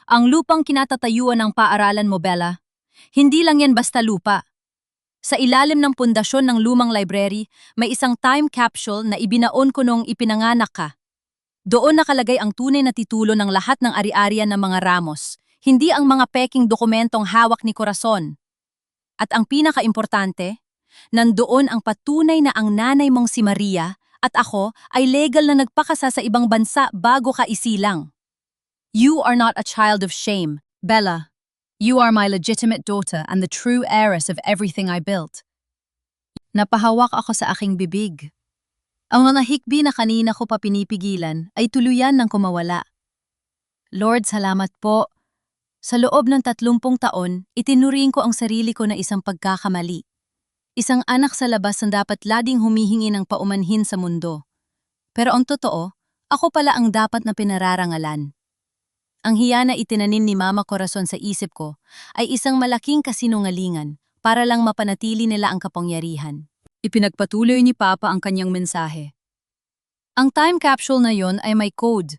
Ang lupang kinatatayuan ng paaralan mo, Bella. Hindi lang yan basta lupa. Sa ilalim ng pundasyon ng lumang library, may isang time capsule na ibinaon ko nung ipinanganak ka. Doon nakalagay ang tunay na titulo ng lahat ng ari-arian ng mga Ramos, hindi ang mga peking dokumentong hawak ni Corazon. At ang pinakaimportante, nandoon ang patunay na ang nanay mong si Maria at ako ay legal na nagpakasa sa ibang bansa bago ka isilang. You are not a child of shame, Bella. You are my legitimate daughter and the true heiress of everything I built. Napahawak ako sa aking bibig. Ang mga hikbi na kanina ko pa pinipigilan ay tuluyan ng kumawala. Lord, salamat po. Sa loob ng 30 taon, itinuring ko ang sarili ko na isang pagkakamali. Isang anak sa labas na dapat laging humihingi ng paumanhin sa mundo. Pero ang totoo, ako pala ang dapat na pinararangalan. Ang hiya na itinanim ni Mama Corazon sa isip ko ay isang malaking kasinungalingan para lang mapanatili nila ang kapangyarihan. Ipinagpatuloy ni Papa ang kanyang mensahe. Ang time capsule na yon ay may code.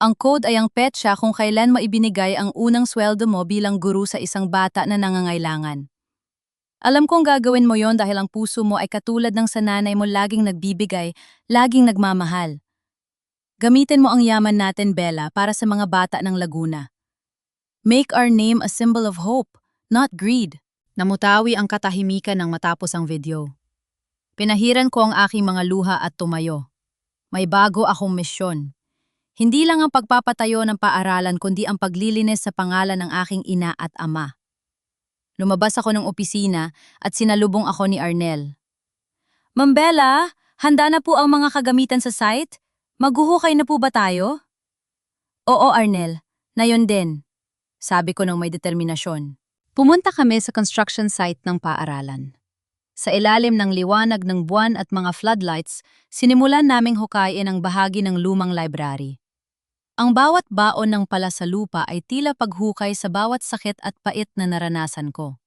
Ang code ay ang petsa kung kailan maibinigay ang unang sweldo mo bilang guru sa isang bata na nangangailangan. Alam kong gagawin mo yon dahil ang puso mo ay katulad ng sa nanay mo laging nagbibigay, laging nagmamahal. Gamitin mo ang yaman natin, Bella, para sa mga bata ng Laguna. Make our name a symbol of hope, not greed. Namutawi ang katahimikan ng matapos ang video. Pinahiran ko ang aking mga luha at tumayo. May bago akong misyon. Hindi lang ang pagpapatayo ng paaralan kundi ang paglilinis sa pangalan ng aking ina at ama. Lumabas ako ng opisina at sinalubong ako ni Arnel. Ma'am Bella, handa na po ang mga kagamitan sa site? Maghuhukay na po ba tayo? Oo, Arnel. Nayon din. Sabi ko ng may determinasyon. Pumunta kami sa construction site ng paaralan. Sa ilalim ng liwanag ng buwan at mga floodlights, sinimulan naming hukayin ang bahagi ng lumang library. Ang bawat baon ng pala sa lupa ay tila paghukay sa bawat sakit at pait na naranasan ko.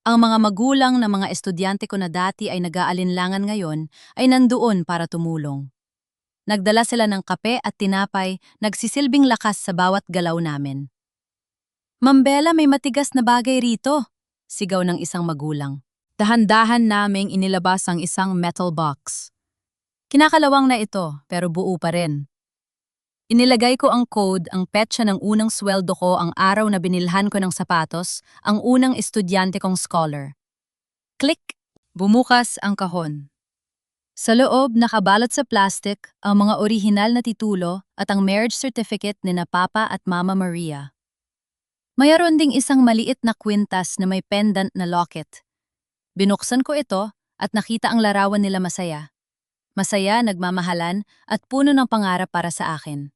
Ang mga magulang na mga estudyante ko na dati ay nag-aalinlangan ngayon ay nandoon para tumulong. Nagdala sila ng kape at tinapay, nagsisilbing lakas sa bawat galaw namin. Ma'am Bella, may matigas na bagay rito, sigaw ng isang magulang. Dahan-dahan naming inilabas ang isang metal box. Kinakalawang na ito, pero buo pa rin. Inilagay ko ang code, ang petsa ng unang sweldo ko, ang araw na binilhan ko ng sapatos, ang unang estudyante kong scholar. Click! Bumukas ang kahon. Sa loob, nakabalot sa plastic, ang mga orihinal na titulo at ang marriage certificate ni na Papa at Mama Maria. Mayroon ding isang maliit na kwintas na may pendant na locket. Binuksan ko ito at nakita ang larawan nila masaya. Masaya, nagmamahalan at puno ng pangarap para sa akin.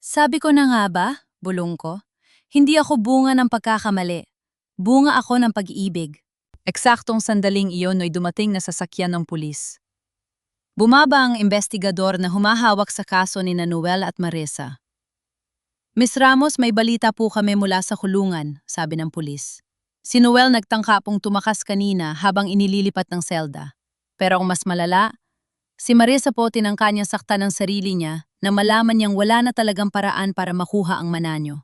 Sabi ko na nga ba, bulong ko, hindi ako bunga ng pagkakamali. Bunga ako ng pag-iibig. Eksaktong sandaling iyon ay dumating na sasakyan ng pulis. Bumaba ang investigador na humahawak sa kaso ni Noel at Marissa. Miss Ramos, may balita po kami mula sa kulungan, sabi ng pulis. Si Noel nagtangka pong tumakas kanina habang inililipat ng selda. Pero ang mas malala, si Marissa po tinangka niya saktan ng sarili niya na malaman niyang wala na talagang paraan para makuha ang mananyo.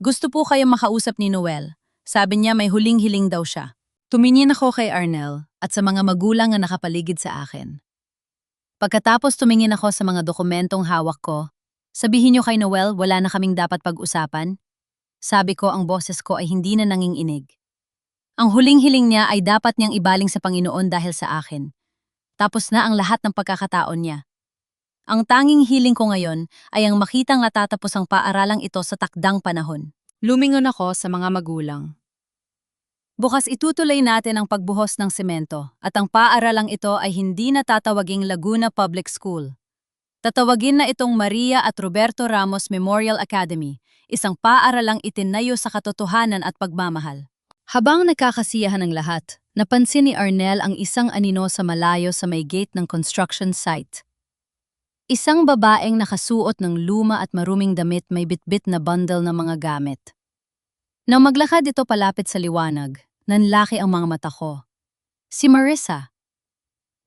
Gusto po kayong makausap ni Noel. Sabi niya may huling-hiling daw siya. Tumingin ako kay Arnel at sa mga magulang na nakapaligid sa akin. Pagkatapos tumingin ako sa mga dokumentong hawak ko, sabihin niyo kay Noel wala na kaming dapat pag-usapan. Sabi ko, ang boses ko ay hindi na nanginginig. Ang huling-hiling niya ay dapat niyang ibaling sa Panginoon dahil sa akin. Tapos na ang lahat ng pagkakataon niya. Ang tanging hiling ko ngayon ay ang makitang natatapos ang paaralang ito sa takdang panahon. Lumingon ako sa mga magulang. Bukas itutuloy natin ang pagbuhos ng semento at ang paaralang ito ay hindi na tatawaging Laguna Public School. Tatawagin na itong Maria at Roberto Ramos Memorial Academy, isang paaralang itinayo sa katotohanan at pagmamahal. Habang nagkakasiyahan ng lahat, napansin ni Arnel ang isang anino sa malayo sa may gate ng construction site. Isang babaeng nakasuot ng luma at maruming damit may bitbit na bundle ng mga gamit. Nang maglakad ito palapit sa liwanag, nanlaki ang mga mata ko. Si Marissa.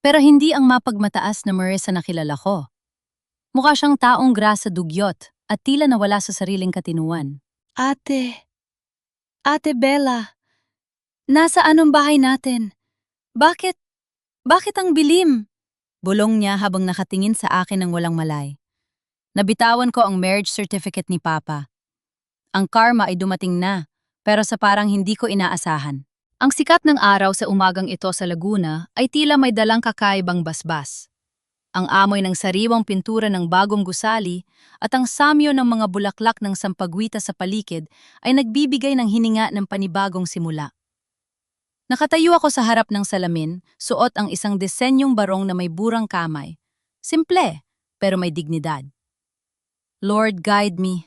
Pero hindi ang mapagmataas na Marissa na kilala ko. Mukha siyang taong grasa dugyot at tila nawala sa sariling katinuan. Ate Bella, nasa anong bahay natin? Bakit? Bakit ang bilim? Bulong niya habang nakatingin sa akin ng walang malay. Nabitawan ko ang marriage certificate ni Papa. Ang karma ay dumating na, pero sa parang hindi ko inaasahan. Ang sikat ng araw sa umagang ito sa Laguna ay tila may dalang kakaibang basbas. Ang amoy ng sariwang pintura ng bagong gusali at ang samyo ng mga bulaklak ng sampagwita sa paligid ay nagbibigay ng hininga ng panibagong simula. Nakatayo ako sa harap ng salamin, suot ang isang disenyong barong na may burang kamay. Simple, pero may dignidad. Lord, guide me.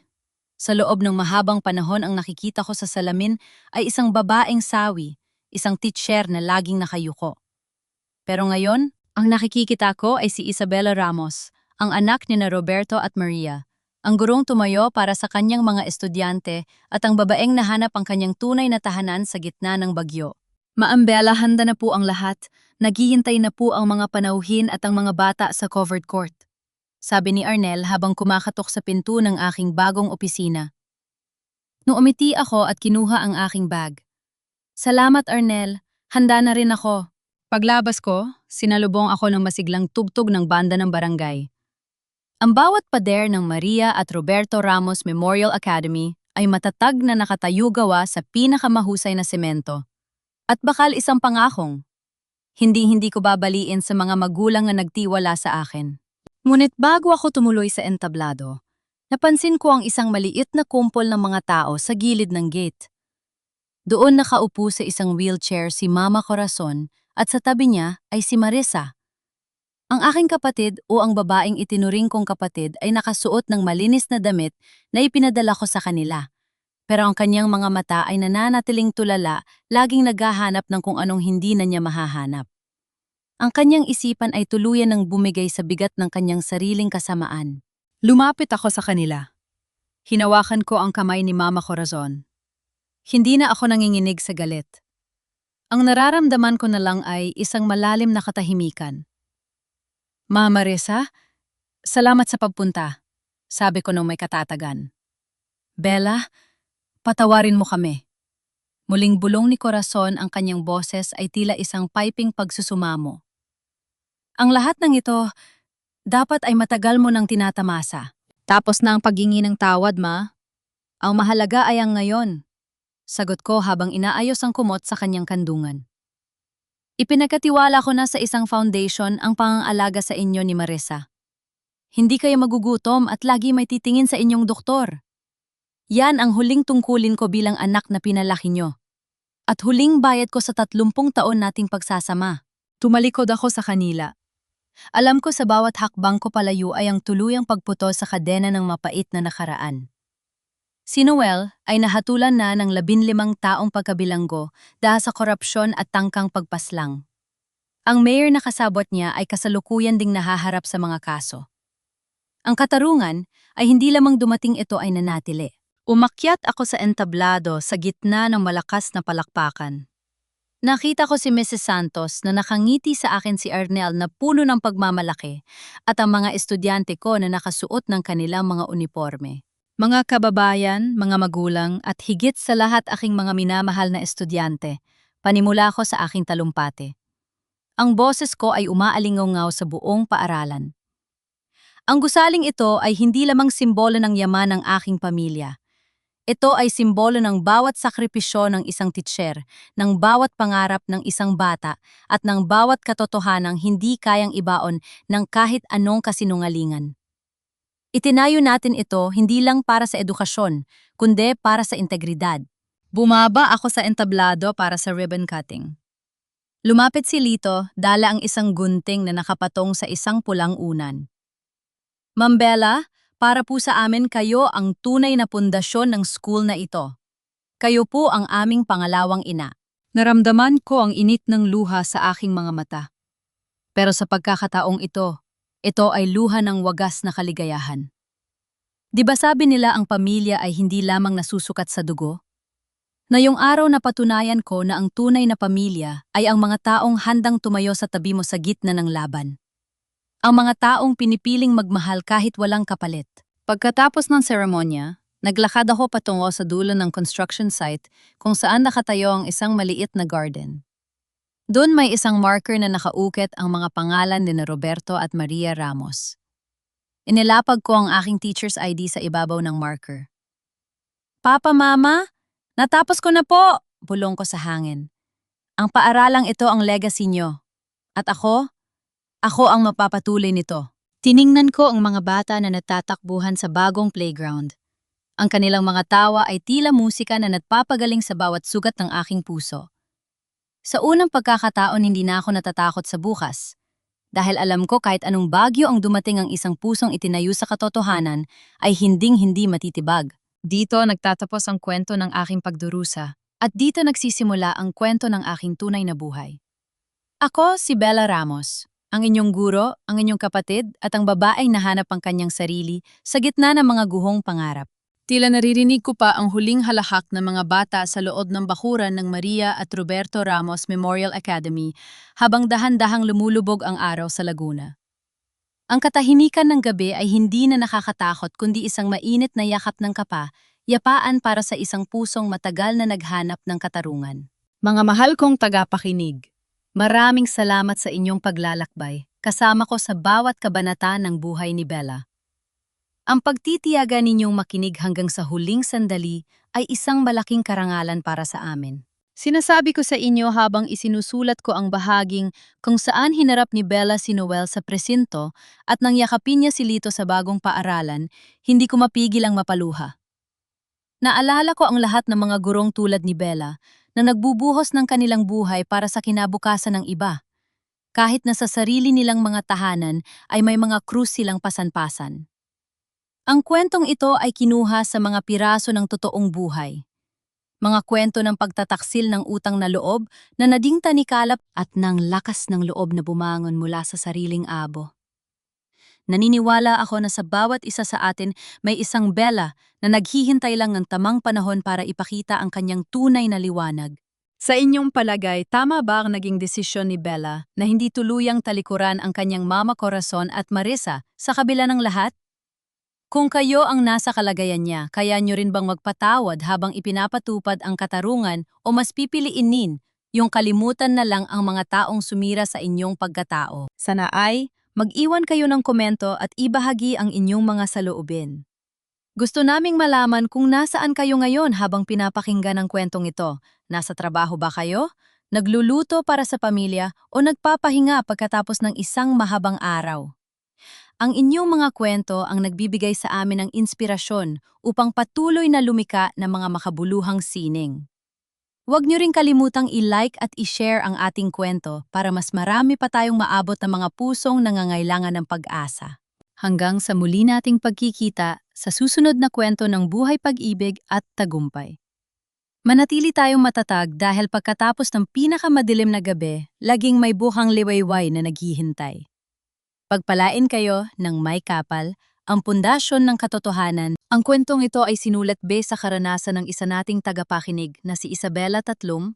Sa loob ng mahabang panahon ang nakikita ko sa salamin ay isang babaeng sawi, isang teacher na laging nakayuko. Pero ngayon, ang nakikita ko ay si Isabella Ramos, ang anak ni na Roberto at Maria, ang gurong tumayo para sa kanyang mga estudyante at ang babaeng nahanap ang kanyang tunay na tahanan sa gitna ng bagyo. Maambela, handa na po ang lahat. Naghihintay na po ang mga panauhin at ang mga bata sa covered court. Sabi ni Arnel habang kumakatok sa pinto ng aking bagong opisina. Nung umiti ako at kinuha ang aking bag. Salamat Arnel, handa na rin ako. Paglabas ko, sinalubong ako ng masiglang tugtog ng banda ng barangay. Ang bawat pader ng Maria at Roberto Ramos Memorial Academy ay matatag na nakatayo gawa sa pinakamahusay na semento. At bakal isang pangakong. Hindi ko babaliin sa mga magulang na nagtiwala sa akin. Ngunit bago ako tumuloy sa entablado, napansin ko ang isang maliit na kumpol ng mga tao sa gilid ng gate. Doon nakaupo sa isang wheelchair si Mama Corazon at sa tabi niya ay si Marisa. Ang aking kapatid o ang babaeng itinuring kong kapatid ay nakasuot ng malinis na damit na ipinadala ko sa kanila. Pero ang kanyang mga mata ay nananatiling tulala, laging naghahanap ng kung anong hindi na niya mahahanap. Ang kanyang isipan ay tuluyan ng bumigay sa bigat ng kanyang sariling kasamaan. Lumapit ako sa kanila. Hinawakan ko ang kamay ni Mama Corazon. Hindi na ako nanginginig sa galit. Ang nararamdaman ko na lang ay isang malalim na katahimikan. Mama Risa, salamat sa pagpunta, sabi ko nung may katatagan. Bella, patawarin mo kami. Muling bulong ni Corazon ang kanyang boses ay tila isang piping pagsusumamo. Ang lahat ng ito, dapat ay matagal mo nang tinatamasa. Tapos na ang paghingi ng tawad, Ma. Ang mahalaga ay ang ngayon. Sagot ko habang inaayos ang kumot sa kanyang kandungan. Ipinagkatiwala ko na sa isang foundation ang pangangalaga sa inyo ni Marisa. Hindi kayo magugutom at lagi may titingin sa inyong doktor. Yan ang huling tungkulin ko bilang anak na pinalaki nyo. At huling bayad ko sa 30 taon nating pagsasama. Tumalikod ako sa kanila. Alam ko sa bawat hakbang ko palayo ay ang tuluyang pagputol sa kadena ng mapait na nakaraan. Si Noel ay nahatulan na ng 15 taong pagkabilanggo dahil sa korupsyon at tangkang pagpaslang. Ang mayor na kasabot niya ay kasalukuyan ding nahaharap sa mga kaso. Ang katarungan ay hindi lamang dumating, ito ay nanatili. Umakyat ako sa entablado sa gitna ng malakas na palakpakan. Nakita ko si Mrs. Santos na nakangiti sa akin, si Arnel na puno ng pagmamalaki at ang mga estudyante ko na nakasuot ng kanilang mga uniforme. Mga kababayan, mga magulang at higit sa lahat aking mga minamahal na estudyante, panimula ko sa aking talumpati. Ang boses ko ay umaalingaw sa buong paaralan. Ang gusaling ito ay hindi lamang simbolo ng yaman ng aking pamilya. Ito ay simbolo ng bawat sakripisyo ng isang teacher, ng bawat pangarap ng isang bata, at ng bawat katotohanang hindi kayang ibaon ng kahit anong kasinungalingan. Itinayo natin ito hindi lang para sa edukasyon, kundi para sa integridad. Bumaba ako sa entablado para sa ribbon cutting. Lumapit si Lito, dala ang isang gunting na nakapatong sa isang pulang unan. Ma'am Bella, para po sa amin kayo ang tunay na pundasyon ng school na ito. Kayo po ang aming pangalawang ina. Naramdaman ko ang init ng luha sa aking mga mata. Pero sa pagkakataong ito ay luha ng wagas na kaligayahan. Di ba sabi nila ang pamilya ay hindi lamang nasusukat sa dugo? Ngayong araw na patunayan ko na ang tunay na pamilya ay ang mga taong handang tumayo sa tabi mo sa gitna ng laban. Ang mga taong pinipiling magmahal kahit walang kapalit. Pagkatapos ng seremonya, naglakad ako patungo sa dulo ng construction site kung saan nakatayo ang isang maliit na garden. Doon may isang marker na nakaukit ang mga pangalan ni Roberto at Maria Ramos. Inilapag ko ang aking teacher's ID sa ibabaw ng marker. Papa, Mama, natapos ko na po! Bulong ko sa hangin. Ang paaralang ito ang legacy nyo. At ako ang mapapatuloy nito. Tiningnan ko ang mga bata na natatakbuhan sa bagong playground. Ang kanilang mga tawa ay tila musika na nagpapagaling sa bawat sugat ng aking puso. Sa unang pagkakataon hindi na ako natatakot sa bukas. Dahil alam ko kahit anong bagyo ang dumating ang isang pusong itinayo sa katotohanan ay hinding-hindi matitibag. Dito nagtatapos ang kwento ng aking pagdurusa at dito nagsisimula ang kwento ng aking tunay na buhay. Ako si Bella Ramos, ang inyong guro, ang inyong kapatid at ang babaeng nahanap ang kanyang sarili sa gitna ng mga guhong pangarap. Tila naririnig ko pa ang huling halahak ng mga bata sa loob ng bakuran ng Maria at Roberto Ramos Memorial Academy habang dahan-dahang lumulubog ang araw sa Laguna. Ang katahimikan ng gabi ay hindi na nakakatakot kundi isang mainit na yakap ng kapa, yapaan para sa isang pusong matagal na naghanap ng katarungan. Mga mahal kong tagapakinig, maraming salamat sa inyong paglalakbay, kasama ko sa bawat kabanata ng buhay ni Bella. Ang pagtitiyaga ninyong makinig hanggang sa huling sandali ay isang malaking karangalan para sa amin. Sinasabi ko sa inyo habang isinusulat ko ang bahaging kung saan hinarap ni Bella si Noel sa presinto at nang yakapin niya si Lito sa bagong paaralan, hindi ko mapigil ang mapaluha. Naalala ko ang lahat ng mga gurong tulad ni Bella na nagbubuhos ng kanilang buhay para sa kinabukasan ng iba. Kahit na sa sarili nilang mga tahanan ay may mga krus silang pasan-pasan. Ang kwentong ito ay kinuha sa mga piraso ng totoong buhay. Mga kwento ng pagtataksil ng utang na loob na nading tanikalap at ng lakas ng loob na bumangon mula sa sariling abo. Naniniwala ako na sa bawat isa sa atin may isang Bella na naghihintay lang ng tamang panahon para ipakita ang kanyang tunay na liwanag. Sa inyong palagay, tama ba ang naging desisyon ni Bella na hindi tuluyang talikuran ang kanyang Mama Corazon at Marisa sa kabila ng lahat? Kung kayo ang nasa kalagayan niya, kaya nyo rin bang magpatawad habang ipinapatupad ang katarungan o mas pipiliin yung kalimutan na lang ang mga taong sumira sa inyong pagkatao? Sana ay mag-iwan kayo ng komento at ibahagi ang inyong mga saloobin. Gusto naming malaman kung nasaan kayo ngayon habang pinapakinggan ang kwentong ito. Nasa trabaho ba kayo? Nagluluto para sa pamilya o nagpapahinga pagkatapos ng isang mahabang araw? Ang inyong mga kwento ang nagbibigay sa amin ng inspirasyon upang patuloy na lumika ng mga makabuluhang sining. Huwag niyo ring kalimutang i-like at i-share ang ating kwento para mas marami pa tayong maabot ng mga pusong nangangailangan ng pag-asa. Hanggang sa muli nating pagkikita sa susunod na kwento ng buhay pag-ibig at tagumpay. Manatili tayong matatag dahil pagkatapos ng pinakamadilim na gabi, laging may buhang liwayway na naghihintay. Pagpalain kayo ng may kapal, ang pundasyon ng katotohanan. Ang kwentong ito ay sinulat base sa karanasan ng isa nating tagapakinig na si Isabela 32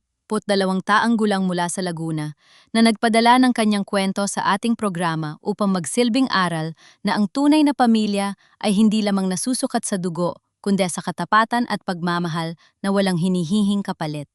taang gulang mula sa Laguna, na nagpadala ng kanyang kwento sa ating programa upang magsilbing aral na ang tunay na pamilya ay hindi lamang nasusukat sa dugo, kundi sa katapatan at pagmamahal na walang hinihihing kapalit.